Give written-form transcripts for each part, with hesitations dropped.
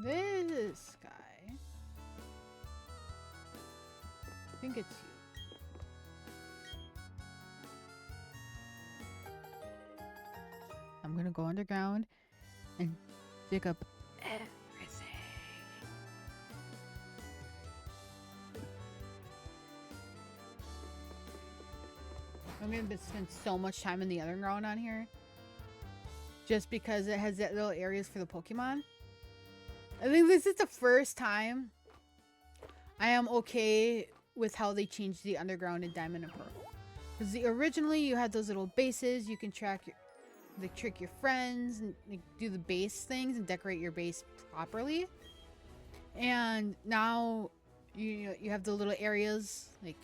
This guy. I think it's you. I'm gonna go underground and dig up everything. I'm gonna spend so much time in the underground on here. Just because it has that little areas for the Pokemon. I think this is the first time I am okay with how they changed the underground in Diamond and Pearl. Because originally you had those little bases, you can track your, like, trick your friends and like, do the base things and decorate your base properly. And now you have the little areas like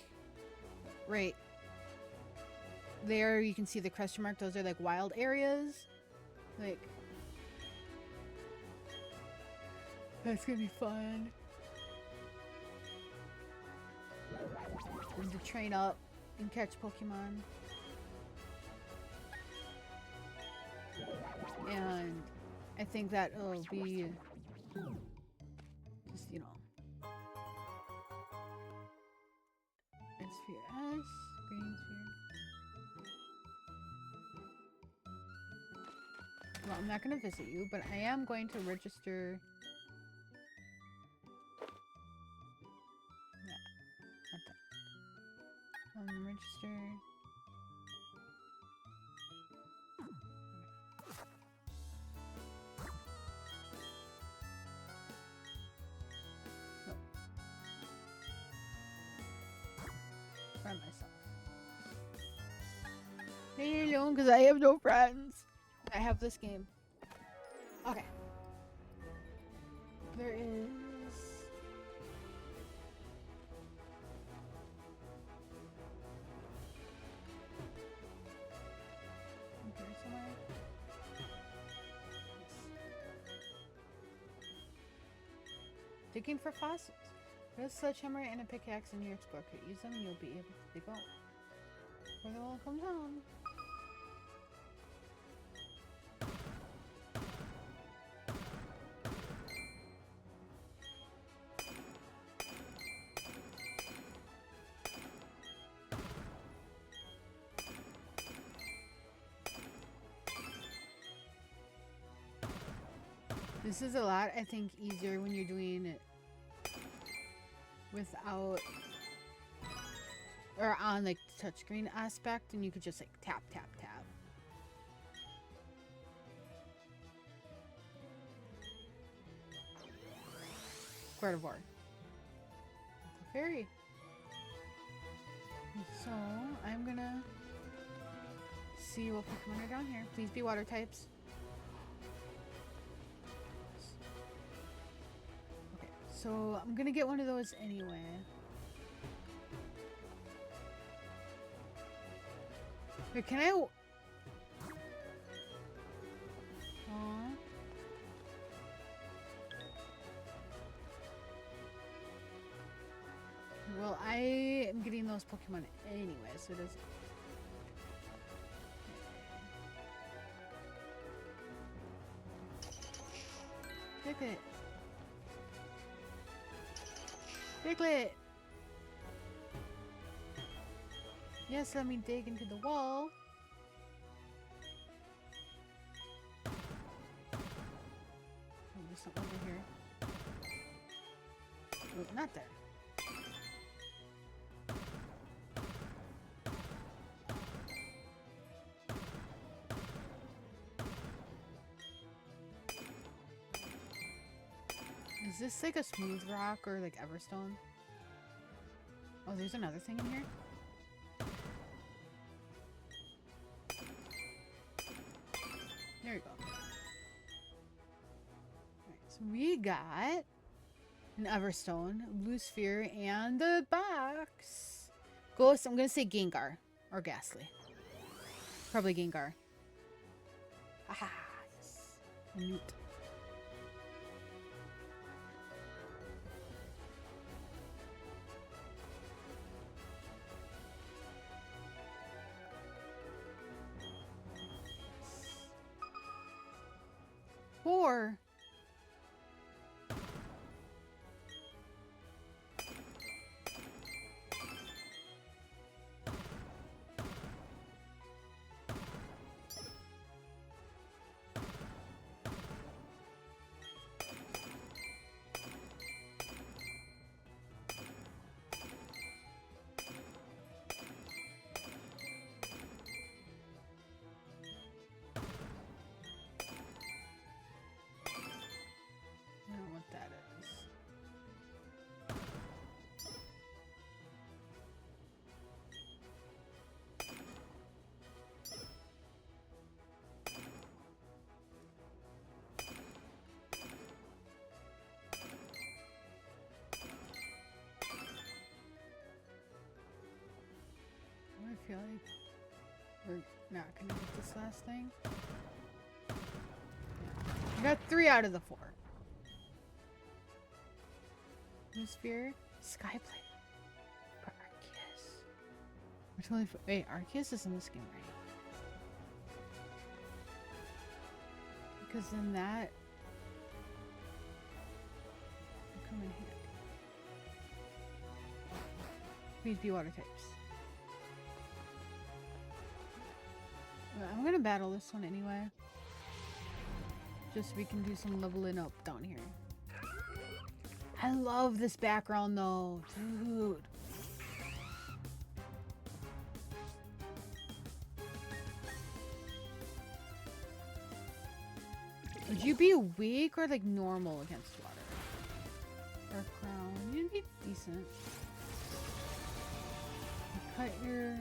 right there. You can see the question mark. Those are like wild areas. Like that's gonna be fun. And to train up and catch Pokemon. And I think that will be just, you know. Red sphere S, green sphere. Well, I'm not going to visit you, but I am going to register. Yeah, not that. Register. Find myself. Leave me alone because I have no friends. I have this game. Okay. There is. Here somewhere. Yes. Digging for fossils. Put a sledgehammer and a pickaxe in your explore kit. Use them and you'll be able to dig out where the wall comes down. This is a lot, I think, easier when you're doing it without or on like the touchscreen aspect, and you could just like tap, tap, tap. Gardevoir. Fairy. So I'm gonna see what Pokemon are down here. Please be water types. Okay, so I'm gonna get one of those anyway. Wait, can I? Well, I am getting those Pokemon anyway, so it doesn't. Piglet. Piglet. Yes, let me dig into the wall. Oh, there's something over here. Oh, not there. Is this like a smooth rock or like Everstone? Oh, there's another thing in here? There you go. Alright, so we got an Everstone, a blue sphere, and the box. Ghost, I'm gonna say Gengar. Or Ghastly. Probably Gengar. Haha, yes. Neat. Four. Not gonna get this last thing. I got 3 out of the 4. Blue sphere, sky plate for Arceus. We're totally wait, Arceus is in this game, right? Because then that will come in handy. Please be water types. I'm gonna battle this one anyway. Just so we can do some leveling up down here. I love this background though, dude. Would you be weak or like normal against water? Dark crown, you'd be decent. Cut your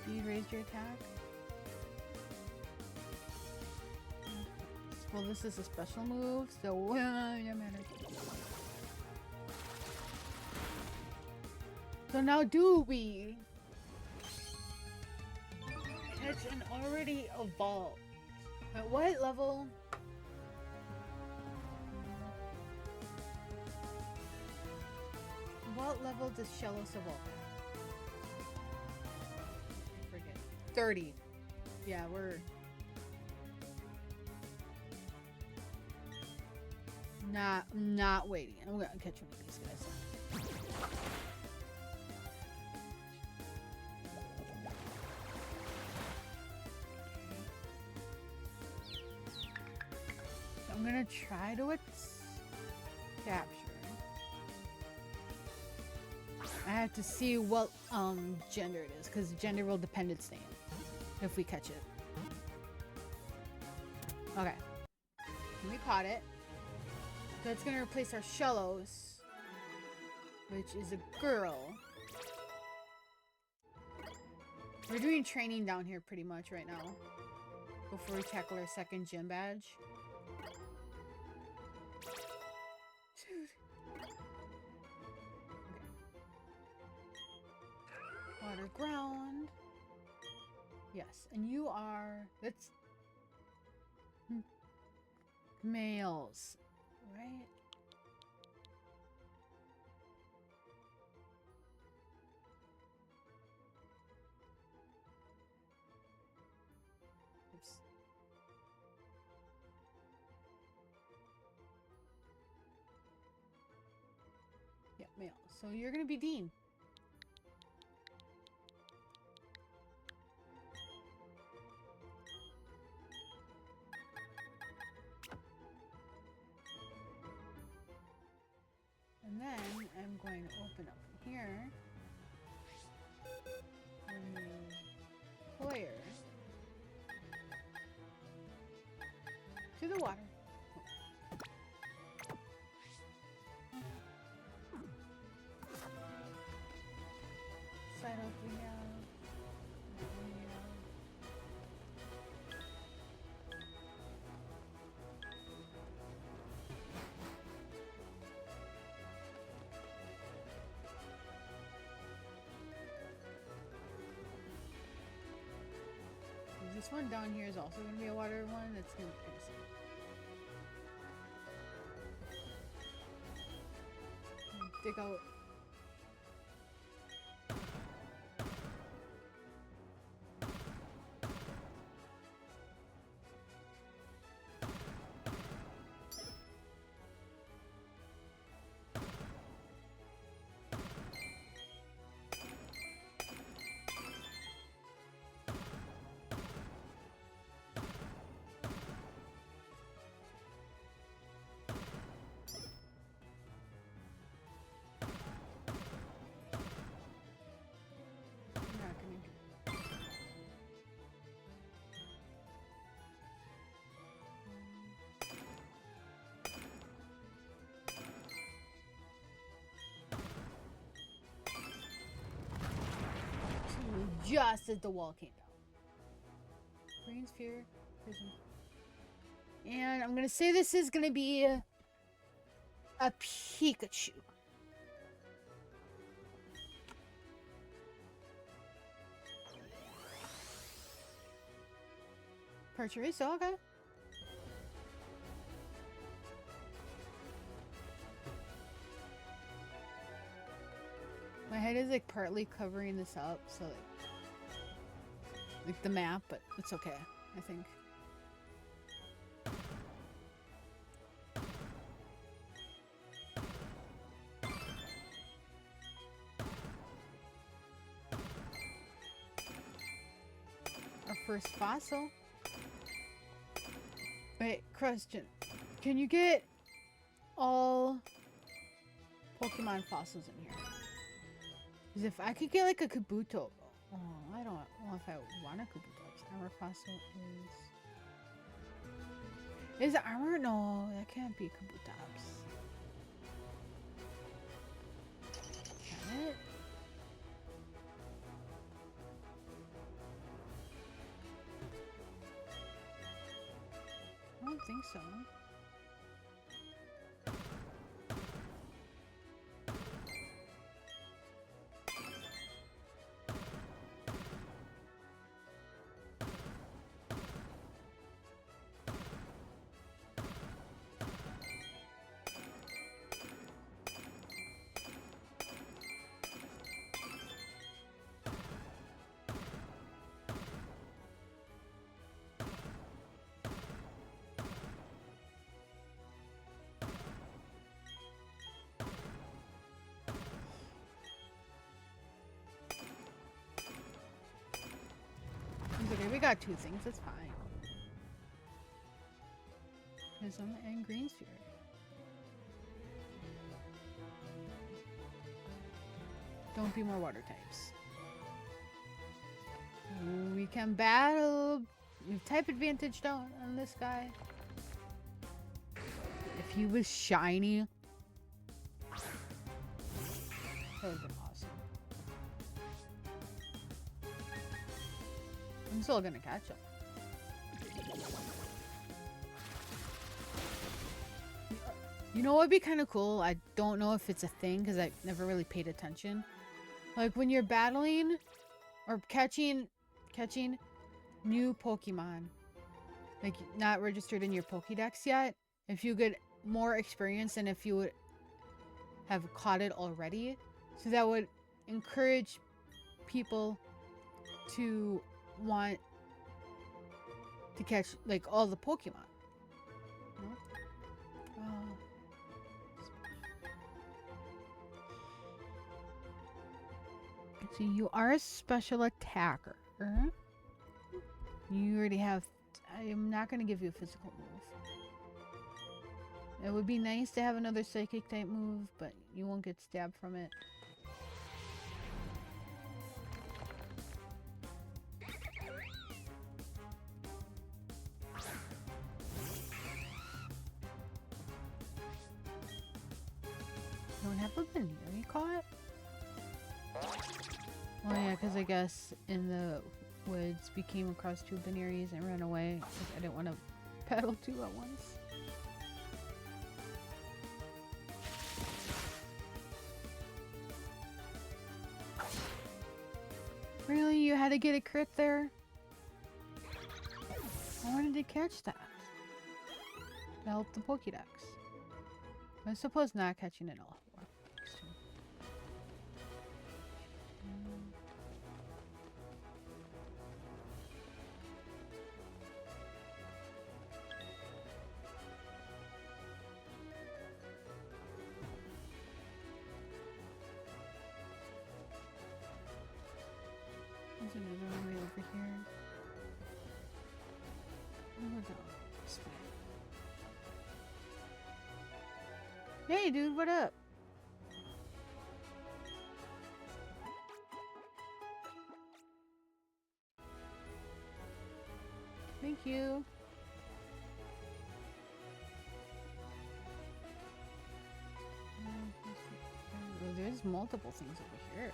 speed, raise your attack. Well, this is a special move, so yeah, man. So now do we catch an already evolved? At what level? What level does Shellos evolve? I forget. 30. Yeah, we're not waiting. I'm gonna catch one of these guys. So I'm gonna try to capture. I have to see what gender it is, because gender will depend its name if we catch it. Okay. We caught it. So it's gonna replace our Shellos, which is a girl. We're doing training down here pretty much right now before we tackle our second gym badge. Dude. Okay. Water ground. Yes, and you are... That's... males. Right? Oops. Yeah, male. So you're gonna be Dean. And then I'm going to open up here. Remove player to the water. Side up we have. This one down here is also going to be a water one. That's going to be kind of dig out. Just as the wall came down. Green sphere, prism. And I'm gonna say this is gonna be a Pikachu. Parcherizo, okay. My head is like partly covering this up, so like the map, but it's okay, I think. Our first fossil. Wait, question. Can you get all Pokemon fossils in here? Because if I could get like a Kabuto. Oh, I don't know if I want a Kabuto. Armor fossil is. Is it armor? No, that can't be Kabutops. Can it? I don't think so. Okay, we got two things, that's fine. Prism and Green Sphere. Don't be more water types. Ooh, we can battle. We have type advantage down on this guy. If he was shiny, that would have been awesome. I'm still gonna catch him. You know what would be kind of cool? I don't know if it's a thing because I never really paid attention. Like when you're battling or catching new Pokemon, like not registered in your Pokédex yet, if you get more experience than if you would have caught it already. So that would encourage people to want to catch like all the Pokemon. No? So you are a special attacker. You already have. I'm not going to give you a physical move. It would be nice to have another psychic type move, but you won't get stabbed from it. Don't have a Baneri caught? Oh yeah, because I guess in the woods we came across two Baneries and ran away because I didn't want to battle two at once. Really? You had to get a crit there? I wanted to catch that. To help the Pokédex. I suppose not catching it all. There's another one way over here. Oh my god. Hey dude, what up? Thank you. Oh, there's multiple things over here.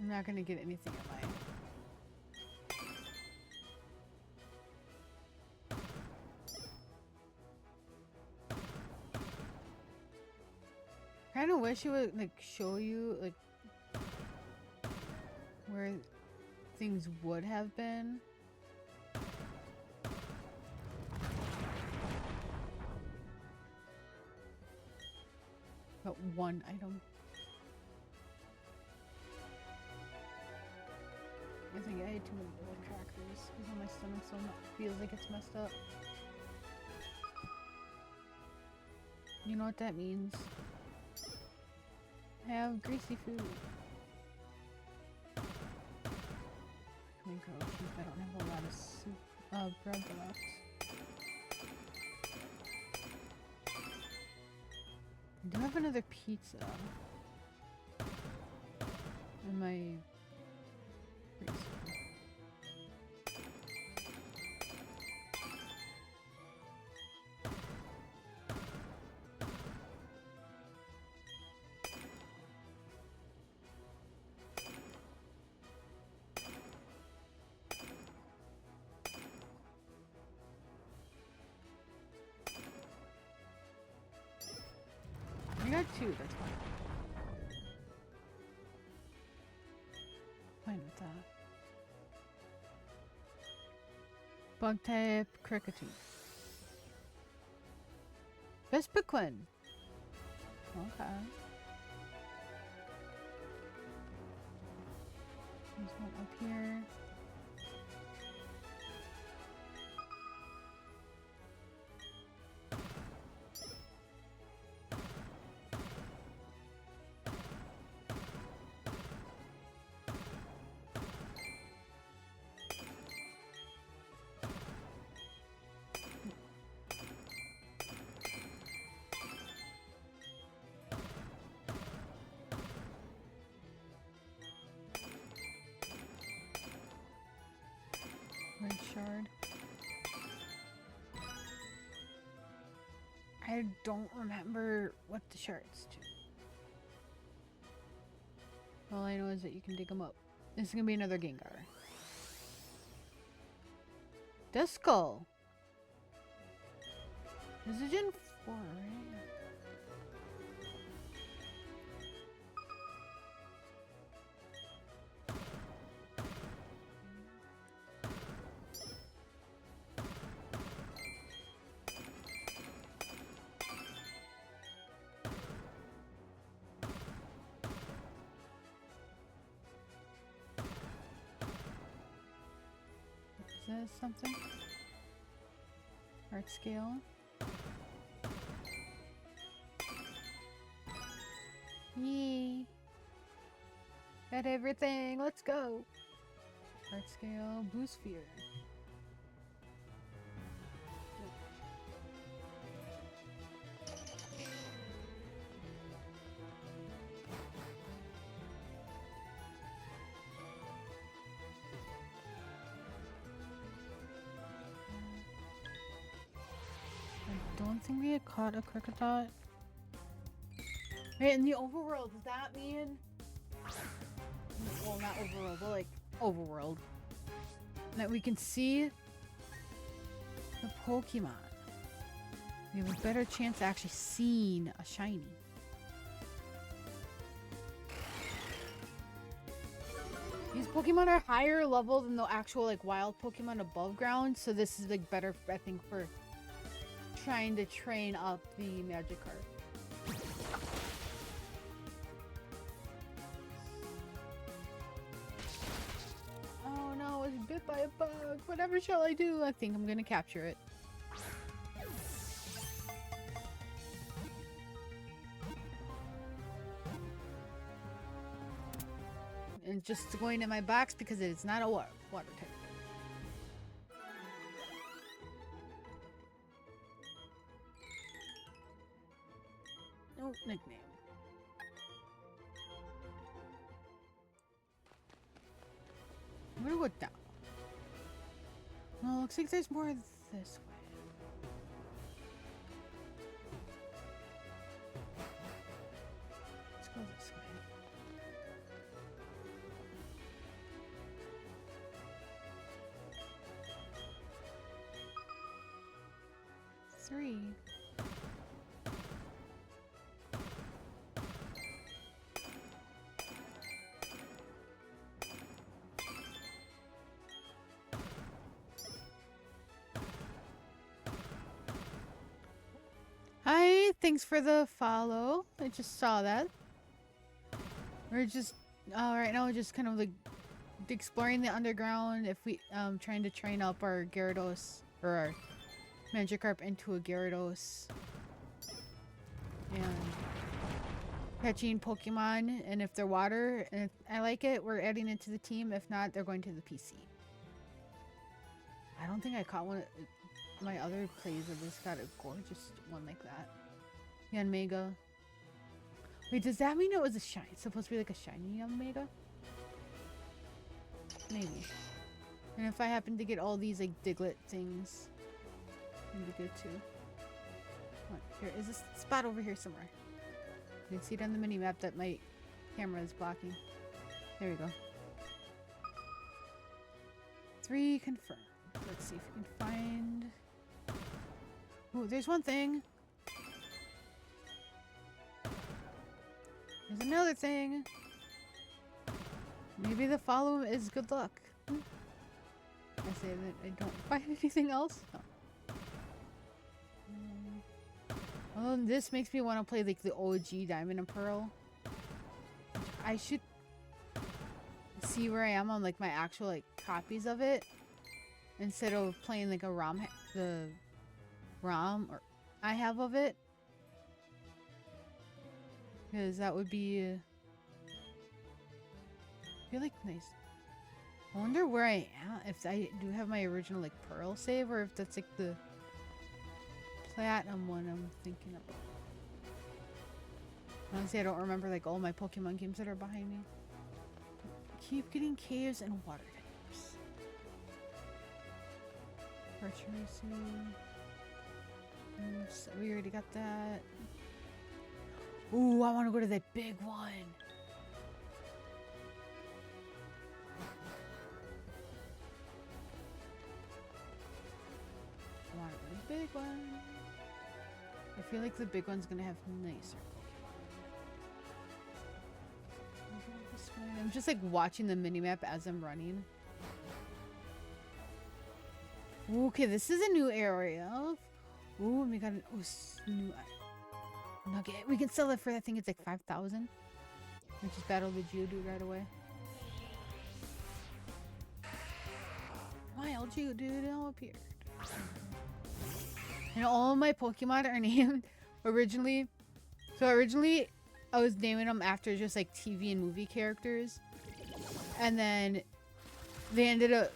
I'm not gonna get anything in my... I kind of wish it would like show you like where things would have been. But one item. I think I ate too many little crackers because my stomach so feels like it's messed up. You know what that means? I have greasy food. Oh my gosh, I don't have a lot of soup, bread left. I do have another pizza in my freezer. I got two, that's fine. Fine with that. Bug type, cricketoo. Vespiquen. Okay. There's one up here. Red shard. I don't remember what the shards do. All I know is that you can dig them up. This is gonna be another Gengar. Duskull. This is Gen 4, right? Is that something? Art scale. Yee. Got everything. Let's go. Art scale. Blue sphere. I don't think we had caught a Kricketot. Wait, in the overworld, does that mean... Well, not overworld, but like overworld. That we can see the Pokemon. We have a better chance of actually seeing a shiny. These Pokemon are higher level than the actual like wild Pokemon above ground, so this is like better, I think, for trying to train up the Magikarp. Oh no, it's bit by a bug. Whatever shall I do? I think I'm gonna capture it. And just going in my box because it is not a water type. No nickname. I'm gonna go down. Well, looks like there's more this way. Let's go this way. 3. Hi, thanks for the follow. I just saw that. We're just right now we're just kind of like exploring the underground. If we trying to train up our Gyarados or our Magikarp into a Gyarados, and catching Pokemon. And if they're water and if I like it, we're adding it to the team. If not, they're going to the PC. I don't think I caught one of my other plays of this. Got a gorgeous one like that. Yanmega. Wait, does that mean it was a shiny? It's supposed to be like a shiny Yanmega? Maybe. And if I happen to get all these like Diglett things, it'd be good too. What? Here is a spot over here somewhere. You can see it on the mini map that my camera is blocking. There we go. 3 confirmed. Let's see if we can find. Oh, there's one thing. There's another thing. Maybe the follow is good luck. I say that I don't find anything else. Oh, this makes me want to play like the OG Diamond and Pearl. I should see where I am on like my actual like copies of it instead of playing like a ROM, the ROM or I have of it, because that would be feel like nice. I wonder where I am, if I do have my original like Pearl save or if that's like the Platinum one I'm thinking of. Honestly, I don't remember like all my Pokemon games that are behind me. Keep getting caves and water types. Archery. So we already got that. Ooh, I want to go to that big one. I want the big one. I feel like the big one's gonna have nicer Pokemon. I'm just like watching the minimap as I'm running. Ooh, okay, this is a new area. Ooh, we got an new nugget. We can sell it for, I think it's like 5,000. We just battle the Geodude right away. Wild Geodude all appeared. And all of my Pokemon are named originally. So originally, I was naming them after just like TV and movie characters. And then they ended up...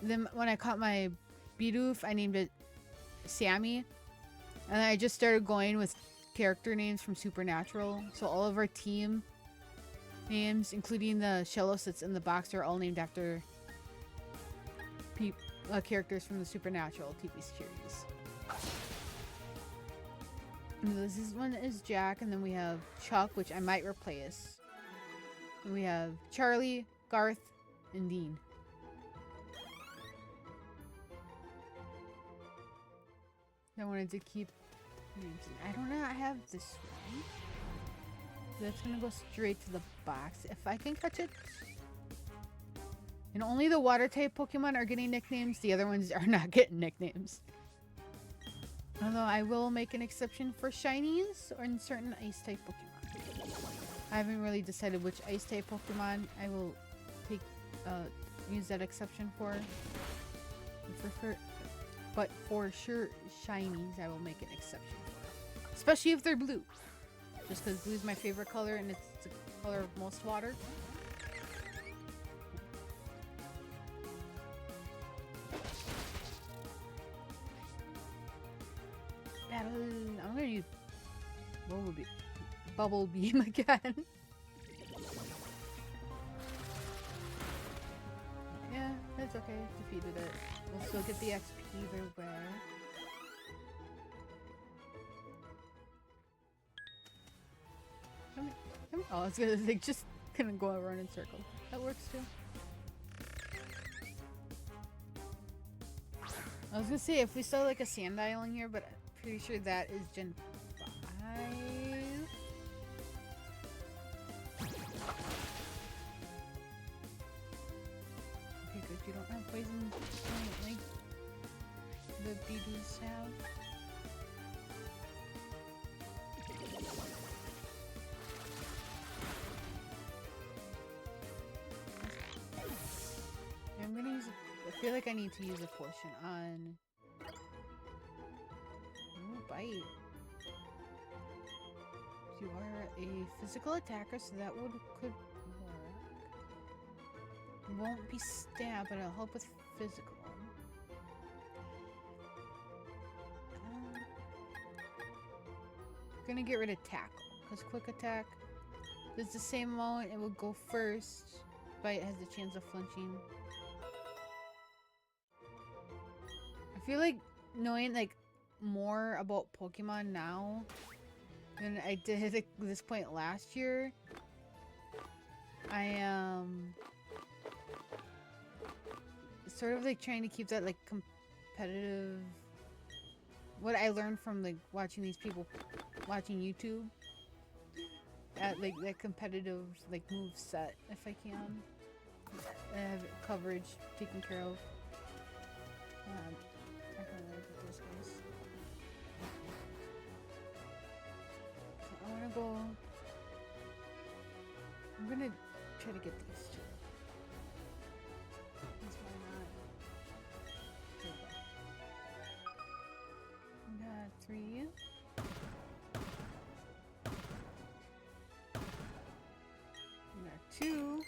Then when I caught my Bidoof, I named it Sammy. And I just started going with character names from Supernatural. So all of our team names, including the Shellos that's in the box, are all named after characters from the Supernatural TV series. And this one is Jack, and then we have Chuck, which I might replace. And we have Charlie, Garth, and Dean. I wanted to keep names. I don't know. I have this one. That's gonna go straight to the box if I can catch it. And only the water type Pokemon are getting nicknames. The other ones are not getting nicknames. Although I will make an exception for shinies or in certain ice type Pokemon. I haven't really decided which ice type Pokemon I will take use that exception for. But for sure, shinies I will make an exception for. Especially if they're blue. Just because blue is my favorite color and it's the color of most water. Battle. I'm gonna use Bubble Beam again. Yeah, that's okay. Defeated it. We'll still get the XP either way. Come here. Come here. Oh, it's gonna like just gonna go around in circles. That works too. I was gonna say if we saw like a sand isle in here, but Pretty sure that is Gen 5. Okay, good. You don't have poison like the Bidus have. I'm gonna use I feel like I need to use a potion on bite. You are a physical attacker, so that could work. Won't be stab, but it'll help with physical. Gonna get rid of tackle, because quick attack does the same amount. It will go first. Bite has the chance of flinching. I feel like knowing like more about Pokemon now than I did at this point last year. I am sort of like trying to keep that like competitive. What I learned from like watching these people watching YouTube at like that competitive like move set if I can. I have coverage taken care of. I don't know what this is. So I wanna go. I'm gonna try to get these two. That's why not. There we go. We got 3. We got 2.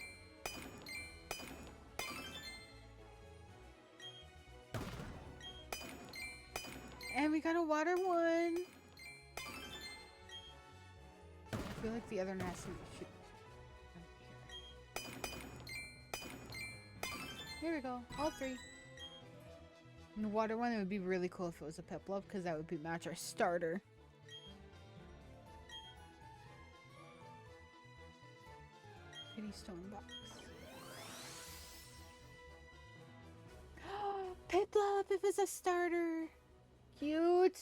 And we got a water one. I feel like the other nasty should. Here we go. All 3. And the water one, it would be really cool if it was a Piplup, because that would match our starter. Pity stone box. Piplup, if it's a starter. Cute.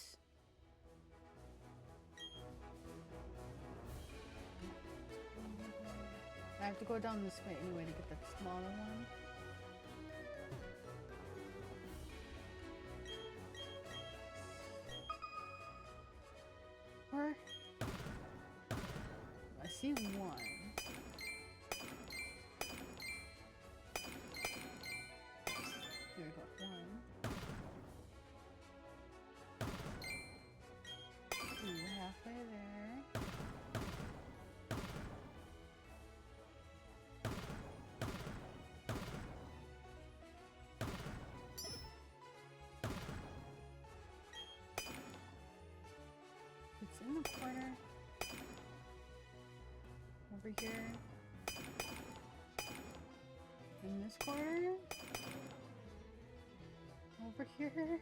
I have to go down this way anyway to get that smaller one. Or I see one. Here we go. 1. 2 halfway there. It's in the corner. Over here. In this corner. Over here.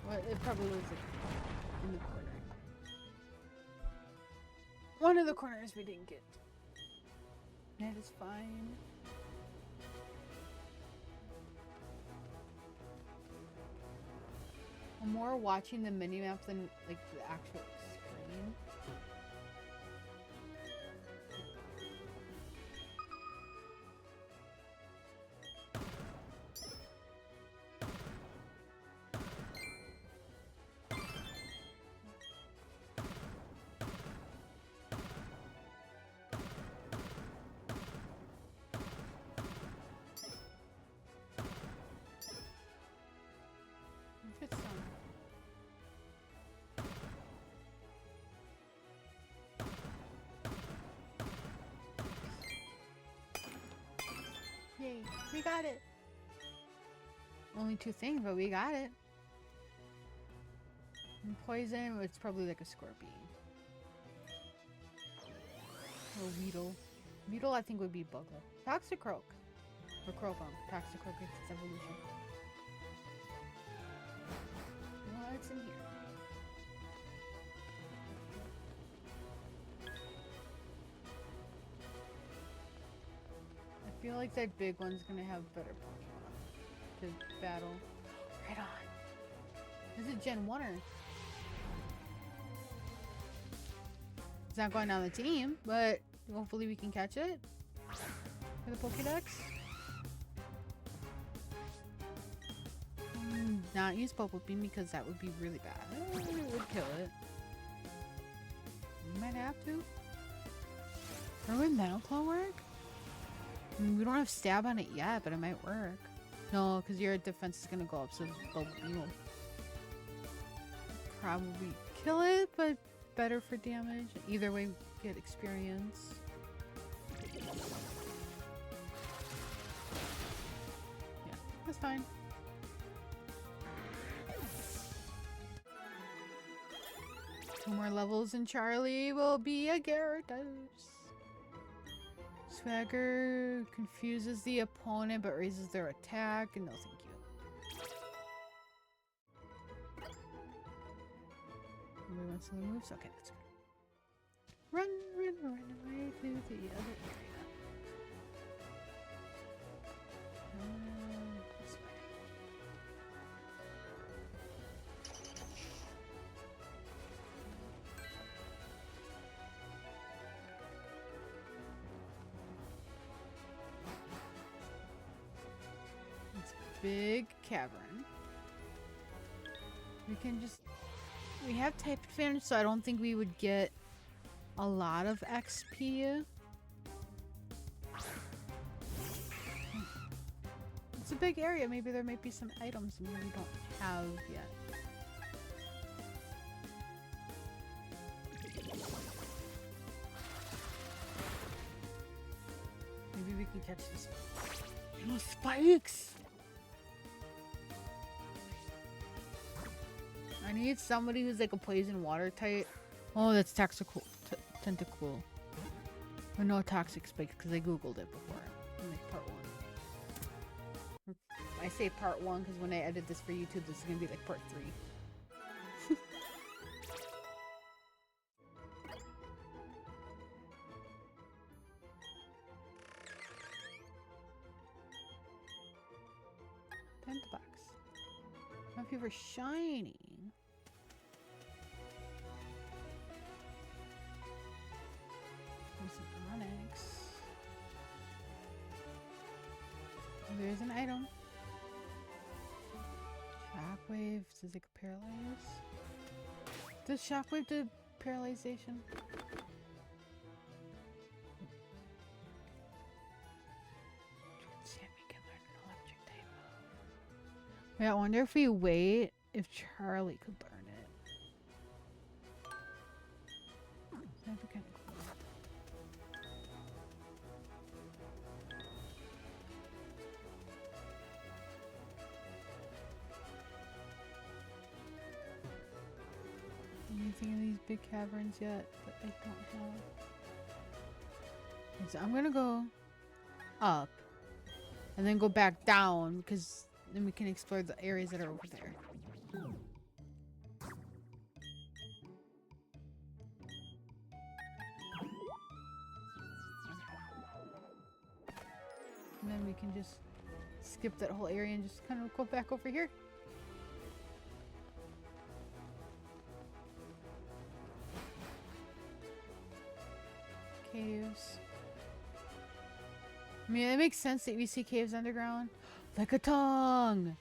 Well, it probably was in the corner. One of the corners we didn't get. That is fine. I'm more watching the minimap than like the actual screen. Yay, we got it. Only 2 things, but we got it. And poison, it's probably like a scorpion. Or Weedle. Weedle, I think, would be Bugler. Toxicroak. Or Croagunk. Toxicroak is its evolution. What's in here? I feel like that big one's gonna have better Pokemon to battle. Right on. Is it Gen 1 or? It's not going down the team, but hopefully we can catch it for the Pokédex. Not use Bubble Beam because that would be really bad. It would kill it. You might have to. Or would Metal Claw work? I mean, we don't have Stab on it yet, but it might work. No, because your defense is gonna go up, so Bubble Beam will probably kill it, but better for damage. Either way, get experience. Yeah, that's fine. Two more levels and Charlie will be a Gyarados. Swagger confuses the opponent but raises their attack. No, thank you. Nobody wants to move? Okay, that's good. Run away to the other area. This way. It's a big cavern. We can just... We have type advantage, so I don't think we would get a lot of XP. It's a big area. Maybe there might be some items we don't have yet. Maybe we can catch this. No spikes! I need somebody who's like a poison water type. Oh, that's Toxical Tentacool. Or no toxic spikes because I googled it before. In like part 1. I say part 1 because when I edit this for YouTube, this is gonna be like part 3. Tentabox. Now if you were shiny. There's an item. Shockwave. Does it paralyze? Does Shockwave do paralyzation? Yeah, I wonder if we wait if Charlie could learn it. That'd be kind of cool. Anything in these big caverns yet that I don't have? Okay, so I'm gonna go up and then go back down because then we can explore the areas that are over there. And then we can just skip that whole area and just kind of go back over here. Caves. I mean, it makes sense that we see caves underground. Like a tongue!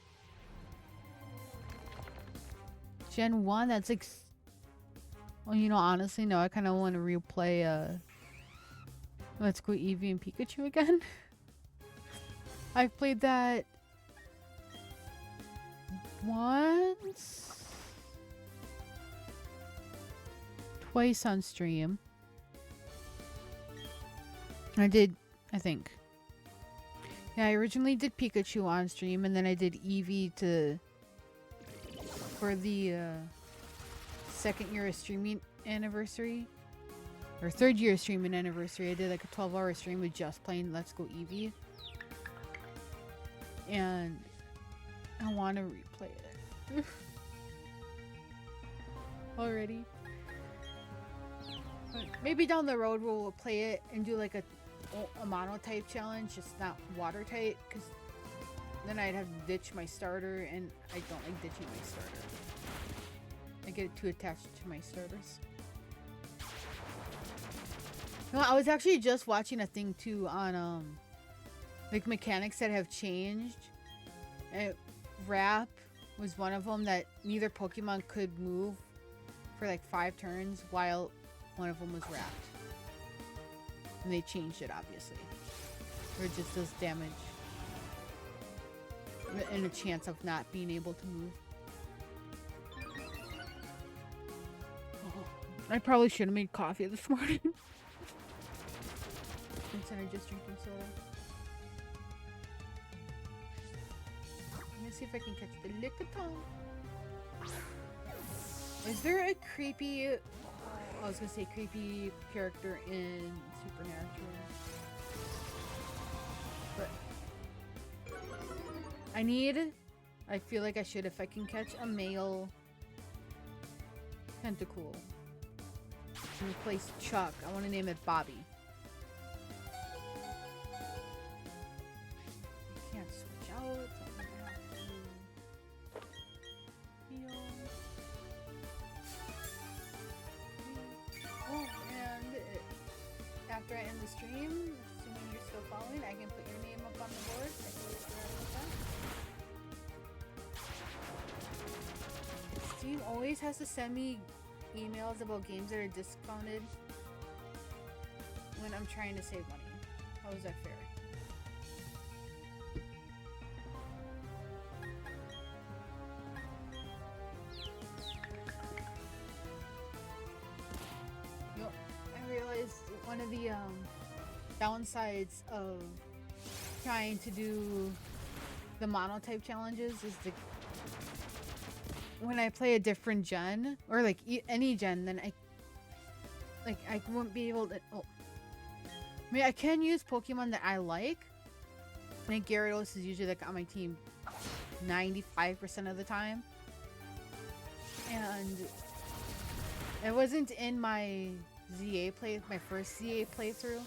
Gen 1, that's like... Well, you know, honestly, no, I kind of want to replay, Let's Go Eevee and Pikachu again. I've played that... once? Twice on stream. I did, I think. Yeah, I originally did Pikachu on stream, and then I did Eevee for the second year of streaming anniversary. Or third year of streaming anniversary. I did like a 12-hour stream with just playing Let's Go Eevee. And I want to replay it. Already. But maybe down the road we'll play it and do like a mono type challenge, just not water type, because then I'd have to ditch my starter, and I don't like ditching my starter. I get it too attached to my starters. No, I was actually just watching a thing too on like mechanics that have changed. And wrap was one of them that neither Pokemon could move for like 5 turns while one of them was wrapped. And they changed it, obviously. Where it just does damage. And a chance of not being able to move. I probably should have made coffee this morning. Instead of just drinking soda. Let me see if I can catch the Lickitung. Is there a creepy... I was gonna say creepy character in Supernatural. But... I feel like I should if I can catch a male Tentacool. And replace Chuck. I want to name it Bobby. Can't switch out, so I'm gonna have to heal. Oh, and after I end the stream, assuming you're still following, I can put your name up on the board. I totally forgot about that. Steam always has to send me emails about games that are discounted when I'm trying to save money. How is that fair? Yo, I realized one of the downsides of trying to do the monotype challenges is when I play a different gen or like any gen, then I won't be able to. Oh, I mean, I can use Pokemon that I like. Like Gyarados is usually like on my team 95% of the time, and it wasn't in my my first ZA playthrough.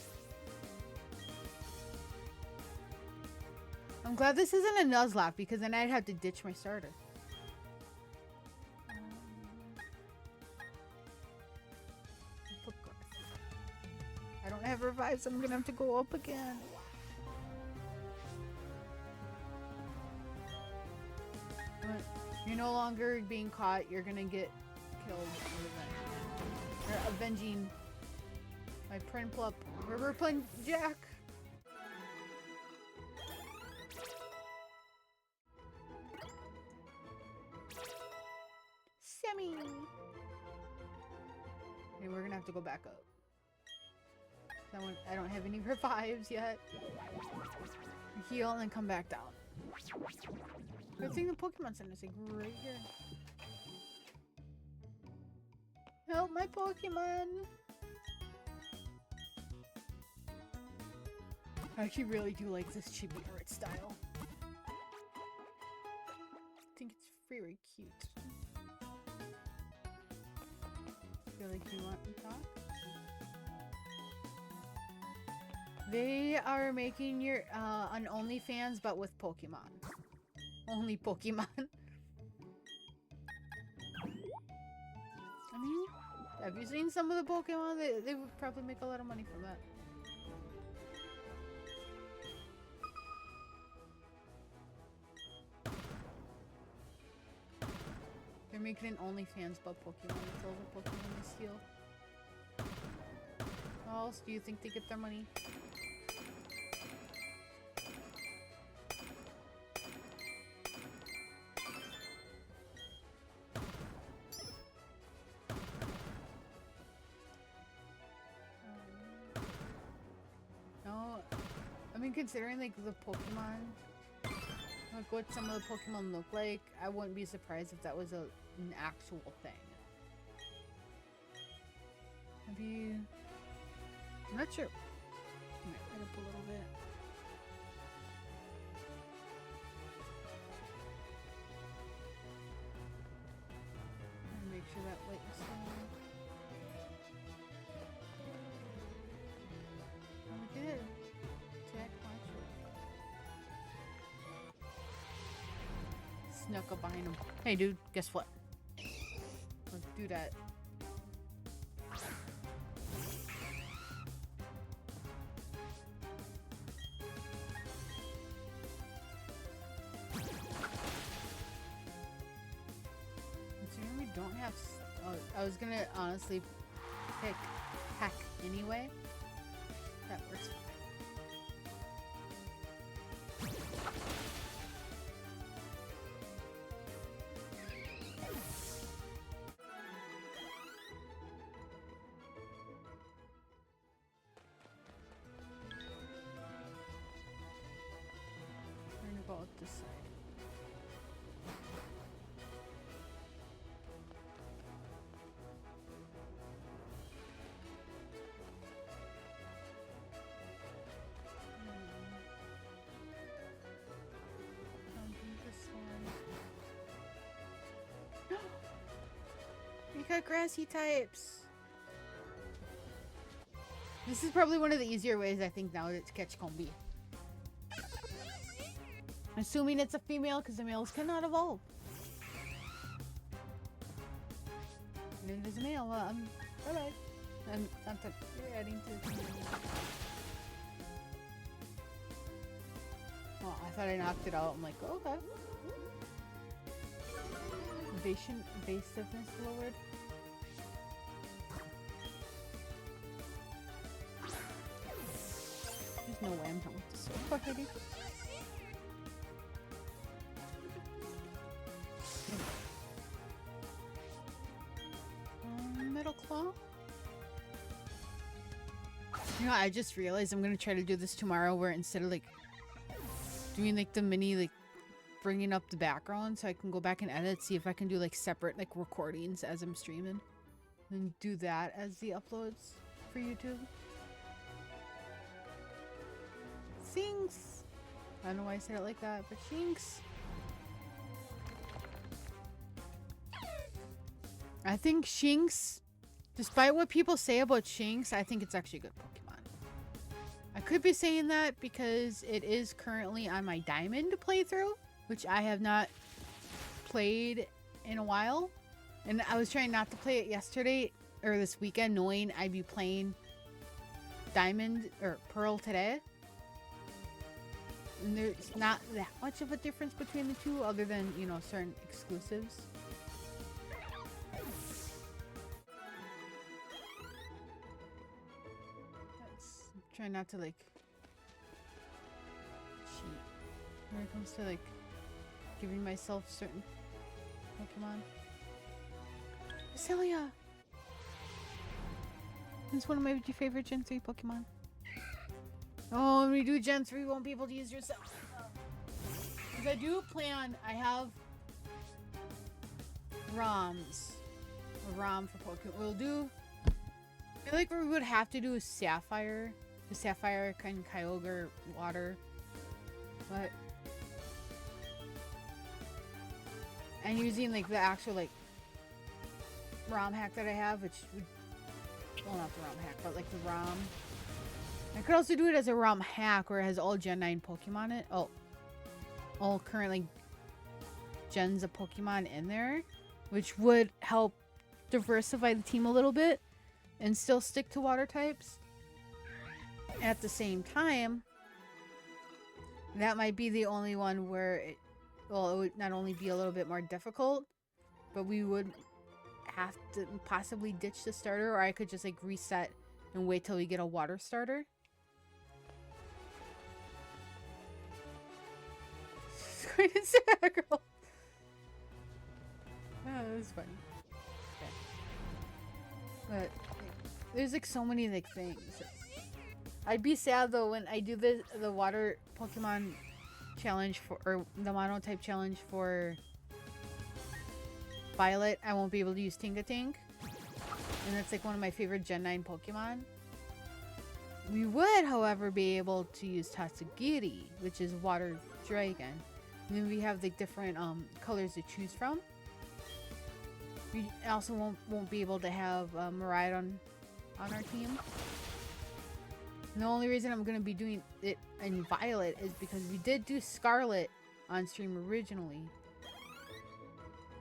I'm glad this isn't a Nuzlocke because then I'd have to ditch my starter. I don't have revives, so I'm gonna have to go up again. But you're no longer being caught, you're gonna get killed or avenging my Prinplup River Plunge Jack. Semi! Okay, we're gonna have to go back up. I don't have any revives yet. Heal and then come back down. Good thing the Pokemon Center is like right here. Help my Pokemon! I actually really do like this chibi art style. I think it's very cute. Feel like you want to talk? They are making your an OnlyFans, but with Pokemon. Only Pokemon. I mean, have you seen some of the Pokemon? They would probably make a lot of money from that. They're making an OnlyFans, but Pokemon. It's all the Pokemon they steal. How else do you think they get their money? No, I mean, considering like the Pokemon, like what some of the Pokemon look like, I wouldn't be surprised if that was an actual thing. Maybe, I'm not sure. I might write up a little bit. And make sure that light is on. Oh, good. Check my shit. Snuck up behind him. Hey, dude, guess what? do that. Considering we don't have... Oh, I was gonna honestly pick Heck anyway. That works. We're gonna go out this side. We got grassy types. This is probably one of the easier ways I think now to catch Combi. Assuming it's a female because the males cannot evolve. And it is a male. Bye bye. And you're adding to the Oh, I thought I knocked it out. I'm like, oh, okay. Evasiveness lowered. There's no way I'm done with this sword already. Metal claw. You know, I just realized I'm gonna try to do this tomorrow, where instead of like doing like the mini like bringing up the background, so I can go back and edit, see if I can do like separate like recordings as I'm streaming, and do that as the uploads for YouTube. Shinx. I don't know why I said it like that, but Shinx. I think Shinx, despite what people say about Shinx, I think it's actually a good Pokemon. I could be saying that because it is currently on my Diamond playthrough, which I have not played in a while. And I was trying not to play it yesterday or this weekend, knowing I'd be playing Diamond or Pearl today. And there's not that much of a difference between the two, other than, you know, certain exclusives. Try not to like cheat when it comes to like giving myself certain Pokemon. Basilia! It's one of my favorite Gen 3 Pokemon. Oh, when we do Gen 3, we won't be able to use yourself. Because I do plan, I have ROMs. A ROM for Pokemon. We'll do, I feel like what we would have to do is Sapphire. The Sapphire kind of Kyogre water. But I'm using like the actual like ROM hack that I have, which would, well, not the ROM hack, but like the ROM. I could also do it as a ROM hack where it has all Gen 9 Pokemon in it. Oh, all currently gens of Pokemon in there, which would help diversify the team a little bit and still stick to water types. At the same time, that might be the only one where it, well, it would not only be a little bit more difficult, but we would have to possibly ditch the starter, or I could just like reset and wait till we get a water starter. Going to say, girl. Oh, that was funny. Okay. But like, there's like so many like things. I'd be sad though when I do the water Pokemon challenge for, or the mono type challenge for Violet. I won't be able to use Tingatink, and that's like one of my favorite Gen 9 Pokemon. We would, however, be able to use Tatsugiri, which is Water Dragon. And then we have the different colors to choose from. We also won't be able to have Miraidon on our team. And the only reason I'm going to be doing it in Violet is because we did do Scarlet on stream originally.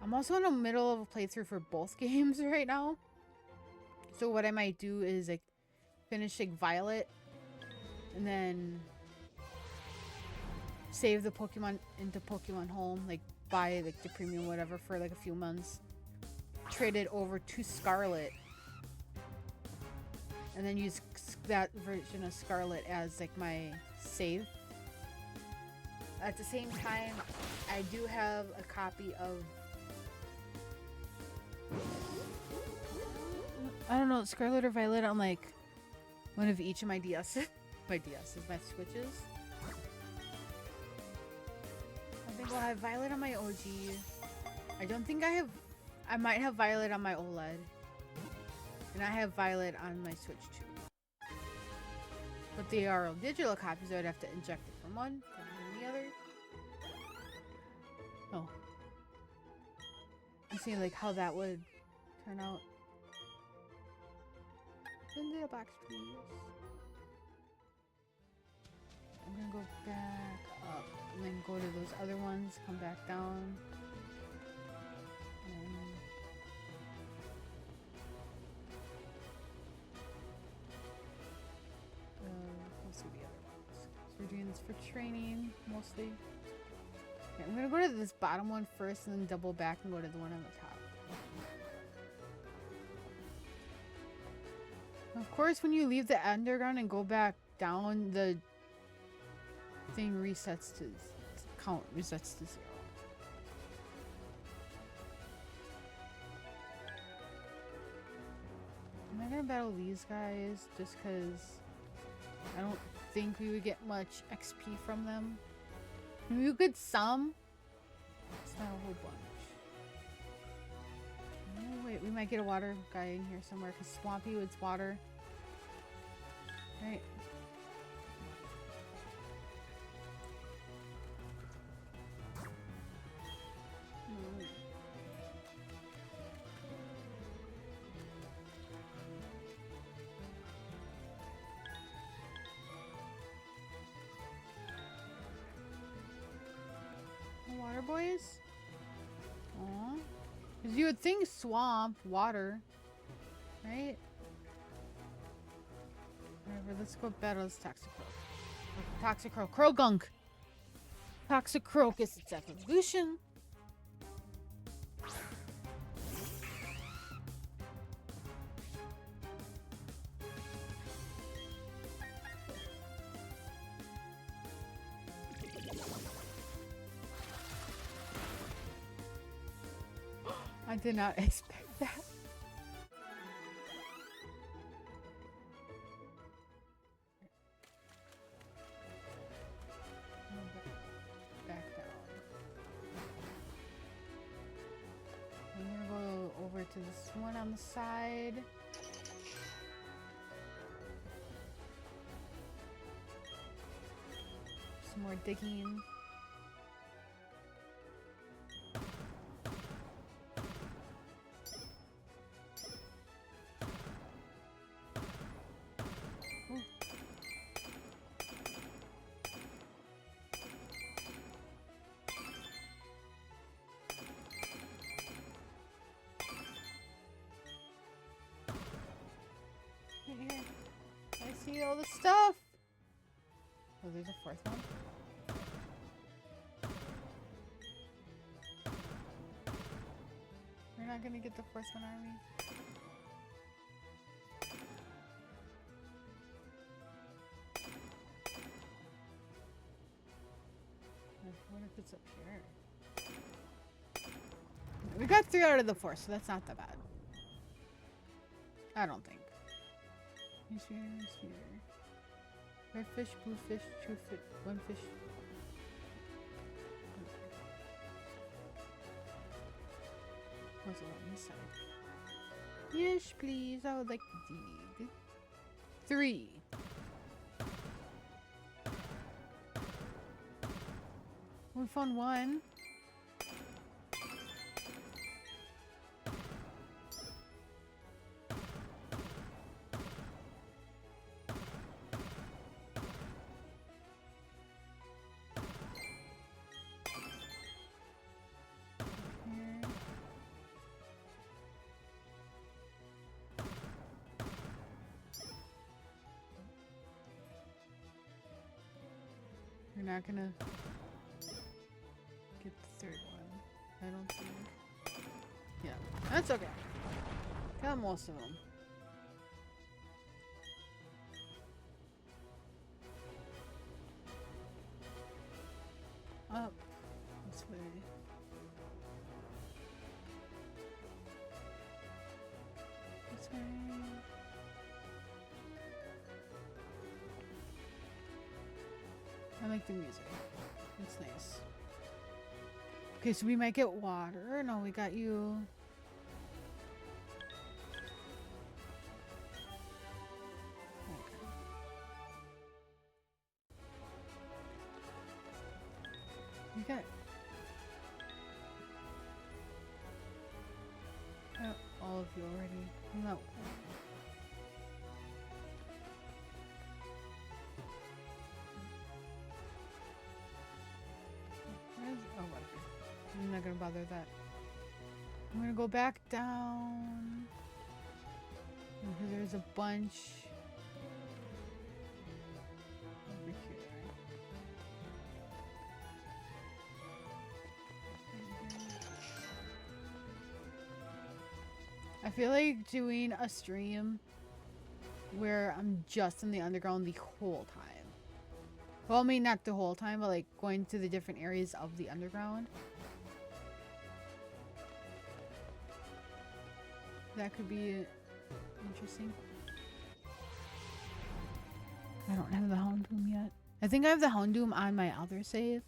I'm also in the middle of a playthrough for both games right now. So what I might do is like finish like Violet and then save the Pokemon into Pokemon Home, like buy like the premium whatever for like a few months, trade it over to Scarlet, and then use that version of Scarlet as like my save. At the same time, I do have a copy of, I don't know, Scarlet or Violet on like one of each of my DS's. My Switches. I think I'll have Violet on my OG. I don't think I have, I might have Violet on my OLED. And I have Violet on my Switch too. But they are digital copies, so I'd have to inject it from one to the other. Oh. I'm seeing like how that would turn out. Into the box, please. I'm gonna go back up and then go to those other ones, come back down. And let's see the other ones. So we're doing this for training mostly. Okay, I'm gonna go to this bottom one first and then double back and go to the one on the top. Of course, when you leave the underground and go back down, the thing resets to count, resets to 0. I'm not gonna battle these guys just because I don't think we would get much XP from them. We would get some. It's not a whole bunch. Oh, wait, we might get a water guy in here somewhere because Swampy Wood's water. Right. Water boys? Aw. Because you would think swamp, water. Right? Whatever, let's go battle this Toxicroak. Krogunk! Toxicrocus, its evolution. I did not expect that. Back down. I'm gonna go over to this one on the side. Some more digging. Here. I see all the stuff. Oh, there's a fourth one. We're not gonna get the fourth one, are we? I wonder if it's up here. We got 3 out of the 4, so that's not that bad. I don't think. He's here, he's here. Red fish, blue fish, two fish, one fish. What's it on this side? Yes, please. I would like to dig. 3. We found 1. You're not gonna get the third one, I don't think. Yeah, that's okay. Got most of them. Up this way. This way. I like the music. It's nice. Okay, so we might get water. No, we got you. Okay. We got all of you already. No. Oh, whatever. I'm not gonna bother that. I'm gonna go back down. There's a bunch over here. I feel like doing a stream where I'm just in the underground the whole time. Well, I mean, not the whole time, but like going to the different areas of the underground. That could be interesting. I don't have the Houndoom yet. I think I have the Houndoom on my other save.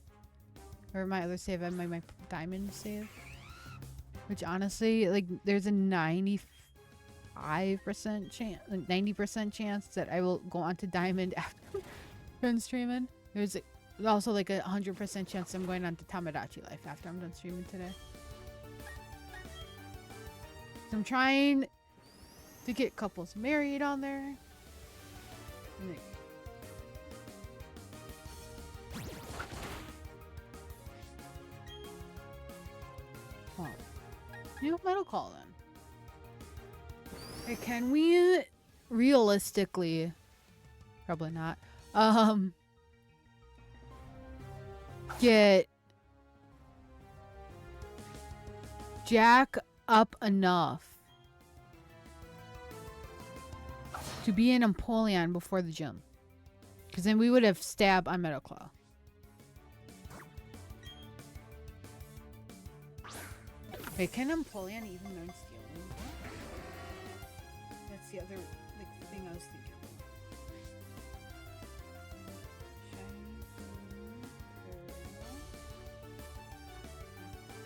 Or my other save on my diamond save. Which honestly, like, there's a 95% chance, 90% chance that I will go on to diamond after done streaming. There's also like 100% chance I'm going on to Tamagotchi life after I'm done streaming today. So I'm trying to get couples married on there. Oh. You know, metal call then. Okay, can we realistically, probably not, get Jack up enough to be in Empoleon before the gym? Because then we would have stab on Metal Claw. Wait, can Empoleon even learn stealing? That's the other like thing I was thinking.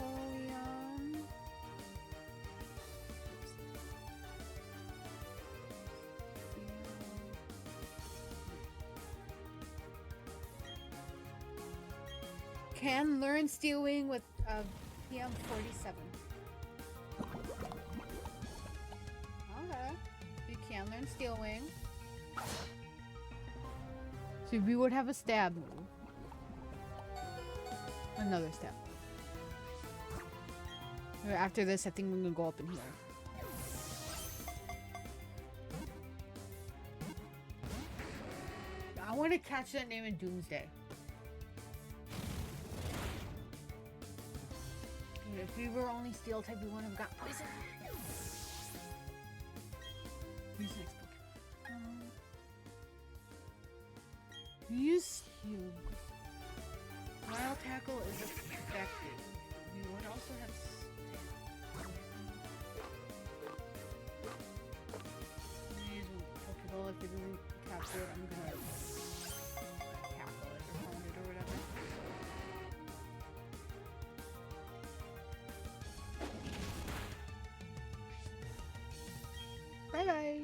Empoleon. Can learn Steel Wing with PM47. Okay. You can learn Steel Wing. So we would have a stab move. Another stab. After this, I think we're gonna go up in here. I want to catch that name in Doomsday. If we were only steel type, we wouldn't have got poison. Who's next Pokemon? Use Hugh. Wild Tackle is effective. We would also have. Use Pokeball if we really capture it. I'm gonna tackle it or pound it or whatever. Bye bye.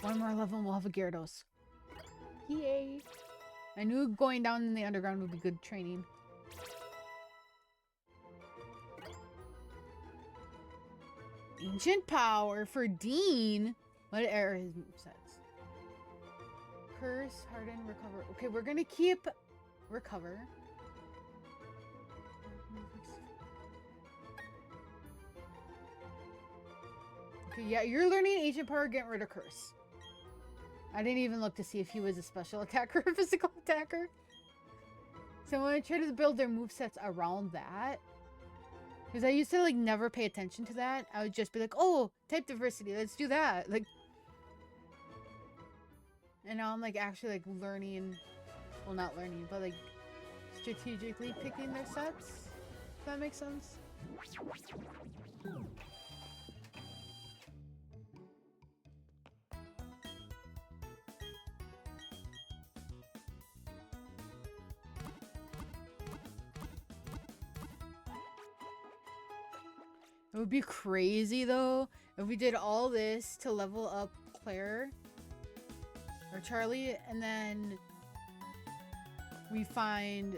One more level and we'll have a Gyarados. Yay. I knew going down in the underground would be good training. Ancient Power for Dean. What are his movesets? Curse, Harden, Recover. Okay, we're gonna keep Recover. Okay, yeah, you're learning Ancient Power, getting rid of Curse. I didn't even look to see if he was a special attacker or physical attacker. So when I try to build their movesets around that, because I used to like never pay attention to that, I would just be like, oh, type diversity, let's do that. Like, and now I'm like actually like learning, well not learning, but like strategically picking their sets. If that makes sense. It would be crazy though if we did all this to level up Claire or Charlie, and then we find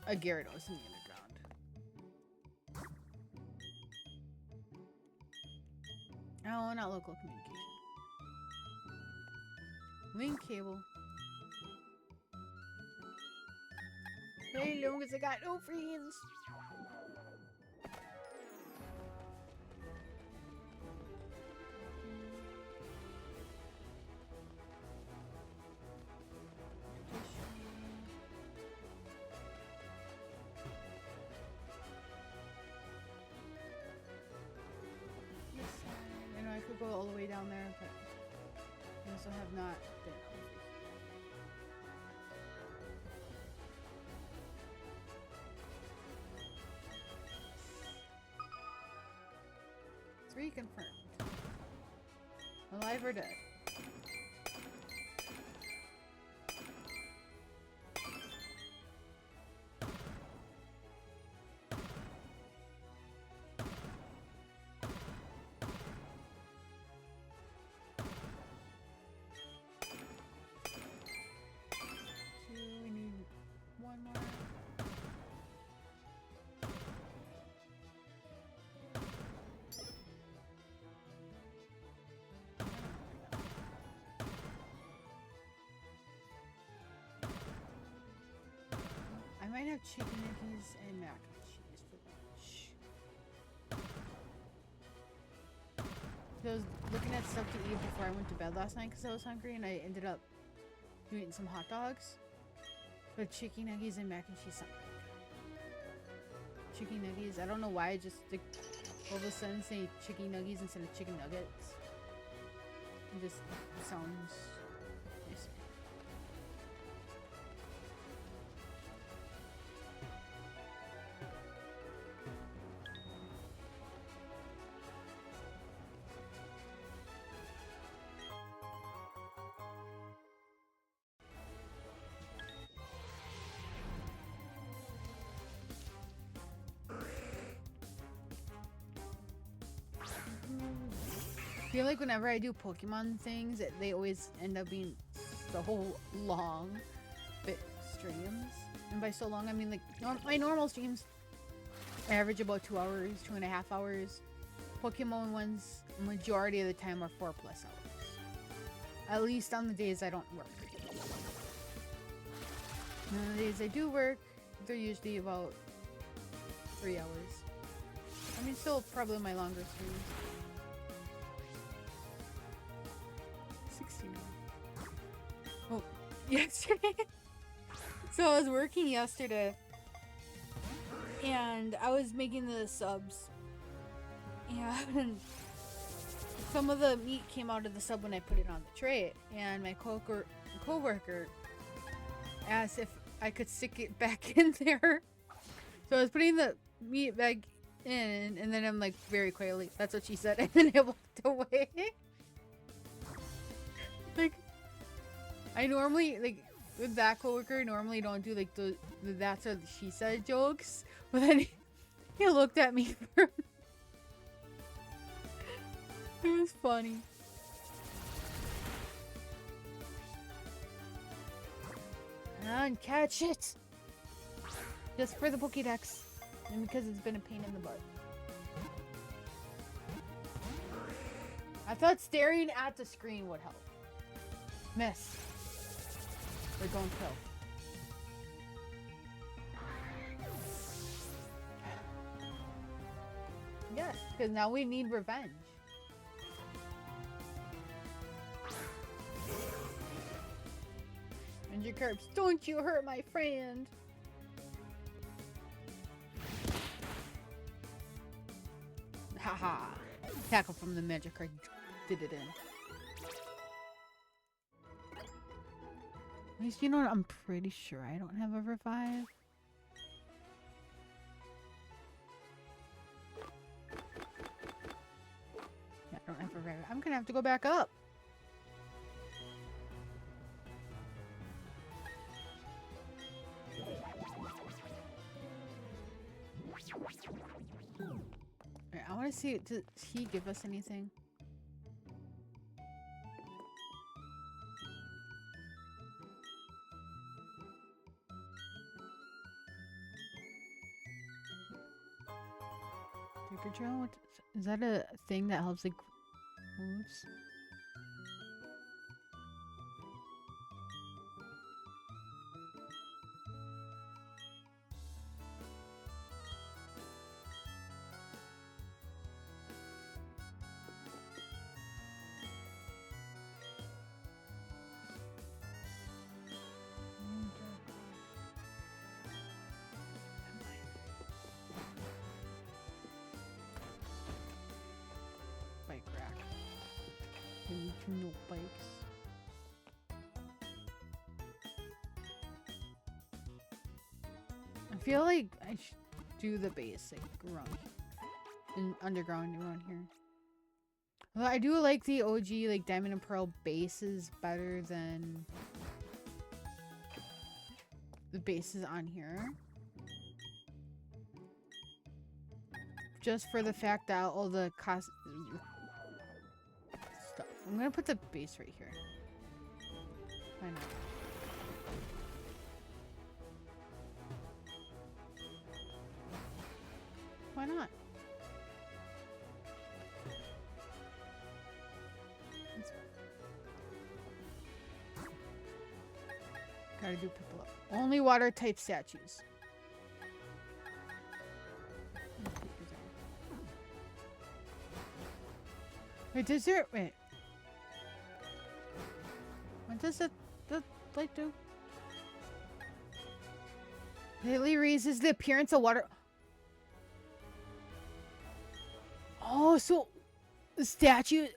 a Gyarados in the underground. Oh, not local communication. Link cable. Hey, long as I got no friends. I could go all the way down there, but I also have not been over here. 3 confirmed. Alive or dead? I might have chicken nuggets and mac and cheese for lunch. So I was looking at stuff to eat before I went to bed last night because I was hungry, and I ended up eating some hot dogs. But chicken nuggets and mac and cheese something. Chicken nuggets. I don't know why I just like, all of a sudden say chicken nuggets instead of chicken nuggets. It just sounds nicer. I feel like whenever I do Pokemon things, they always end up being so long streams. And by so long, I mean like my normal streams average about 2 hours, 2.5 hours. Pokemon ones, majority of the time, are 4+ hours. At least on the days I don't work. And on the days I do work, they're usually about 3 hours. I mean, still probably my longer streams. 69. Oh, yesterday. So I was working yesterday, and I was making the subs, and some of the meat came out of the sub when I put it on the tray, and my coworker asked if I could stick it back in there. So I was putting the meat back in, and then I'm like very quietly, that's what she said, and then I walked away. Like, I normally, like, with that coworker, normally don't do like the that's what she said jokes, but then he looked at me for it was funny. And catch it! Just for the Pokédex. And because it's been a pain in the butt. I thought staring at the screen would help. Miss. Or don't kill. Yes, because now we need revenge. Magikarps. Don't you hurt my friend. Haha. Tackle from the Magikarp did it in. At least, you know what? I'm pretty sure I don't have a revive. Yeah, I don't have a revive. I'm gonna have to go back up. Alright, I want to see, does he give us anything? Paper trail? Is that a thing that helps like moves? Bike rack. We need to know bikes. I feel like I should do the basic run. In underground run here. Well, I do like the OG like Diamond and Pearl bases better than the bases on here. Just for the fact that all the cost stuff. I'm gonna put the base right here. Why not? Why not? Gotta do people up. Only water type statues. Wait, does there? Wait. What does the light do? It raises the appearance of water. Oh, so the statue.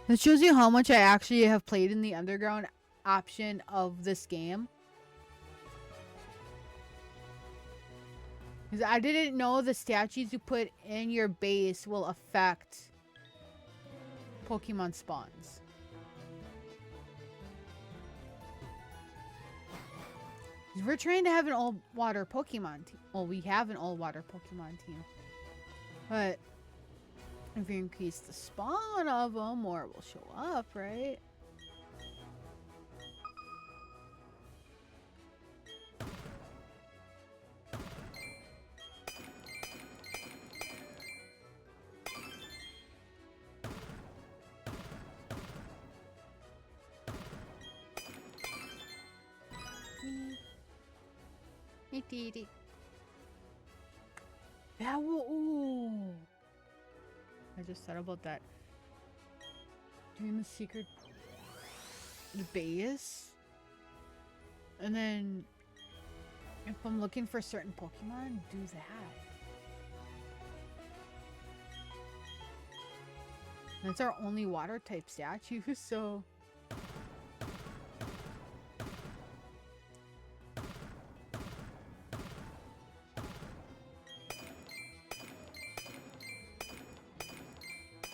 That shows you how much I actually have played in the underground option of this game. Because I didn't know the statues you put in your base will affect Pokemon spawns. We're trying to have an all-water Pokemon team. Well, we have an all-water Pokemon team. But if you increase the spawn of them, more will show up, right? That will. Ooh. I just thought about that. Doing the secret base. And then if I'm looking for certain Pokemon, do that. That's our only water type statue, so.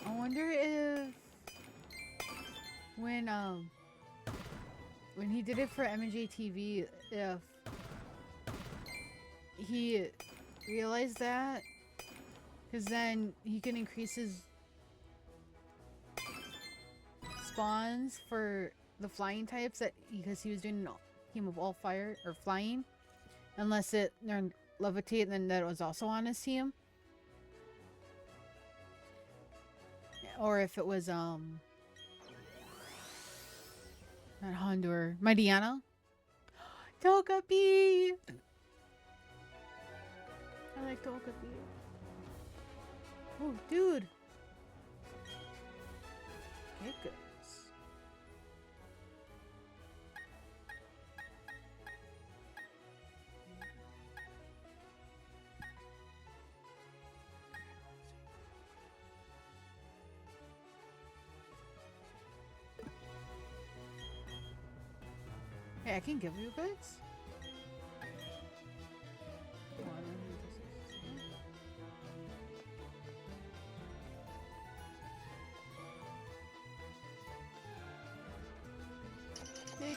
I wonder if when he did it for MJ TV, if he realized that, because then he can increase his spawns for the flying types that because he was doing a team of all fire or flying, unless it learned levitate, and then that was also on his team. Or if it was not Hondur, my Diana. Togepi! I like Togepi. Oh, dude. Gigas. Hey, I can give you goods? Bigger.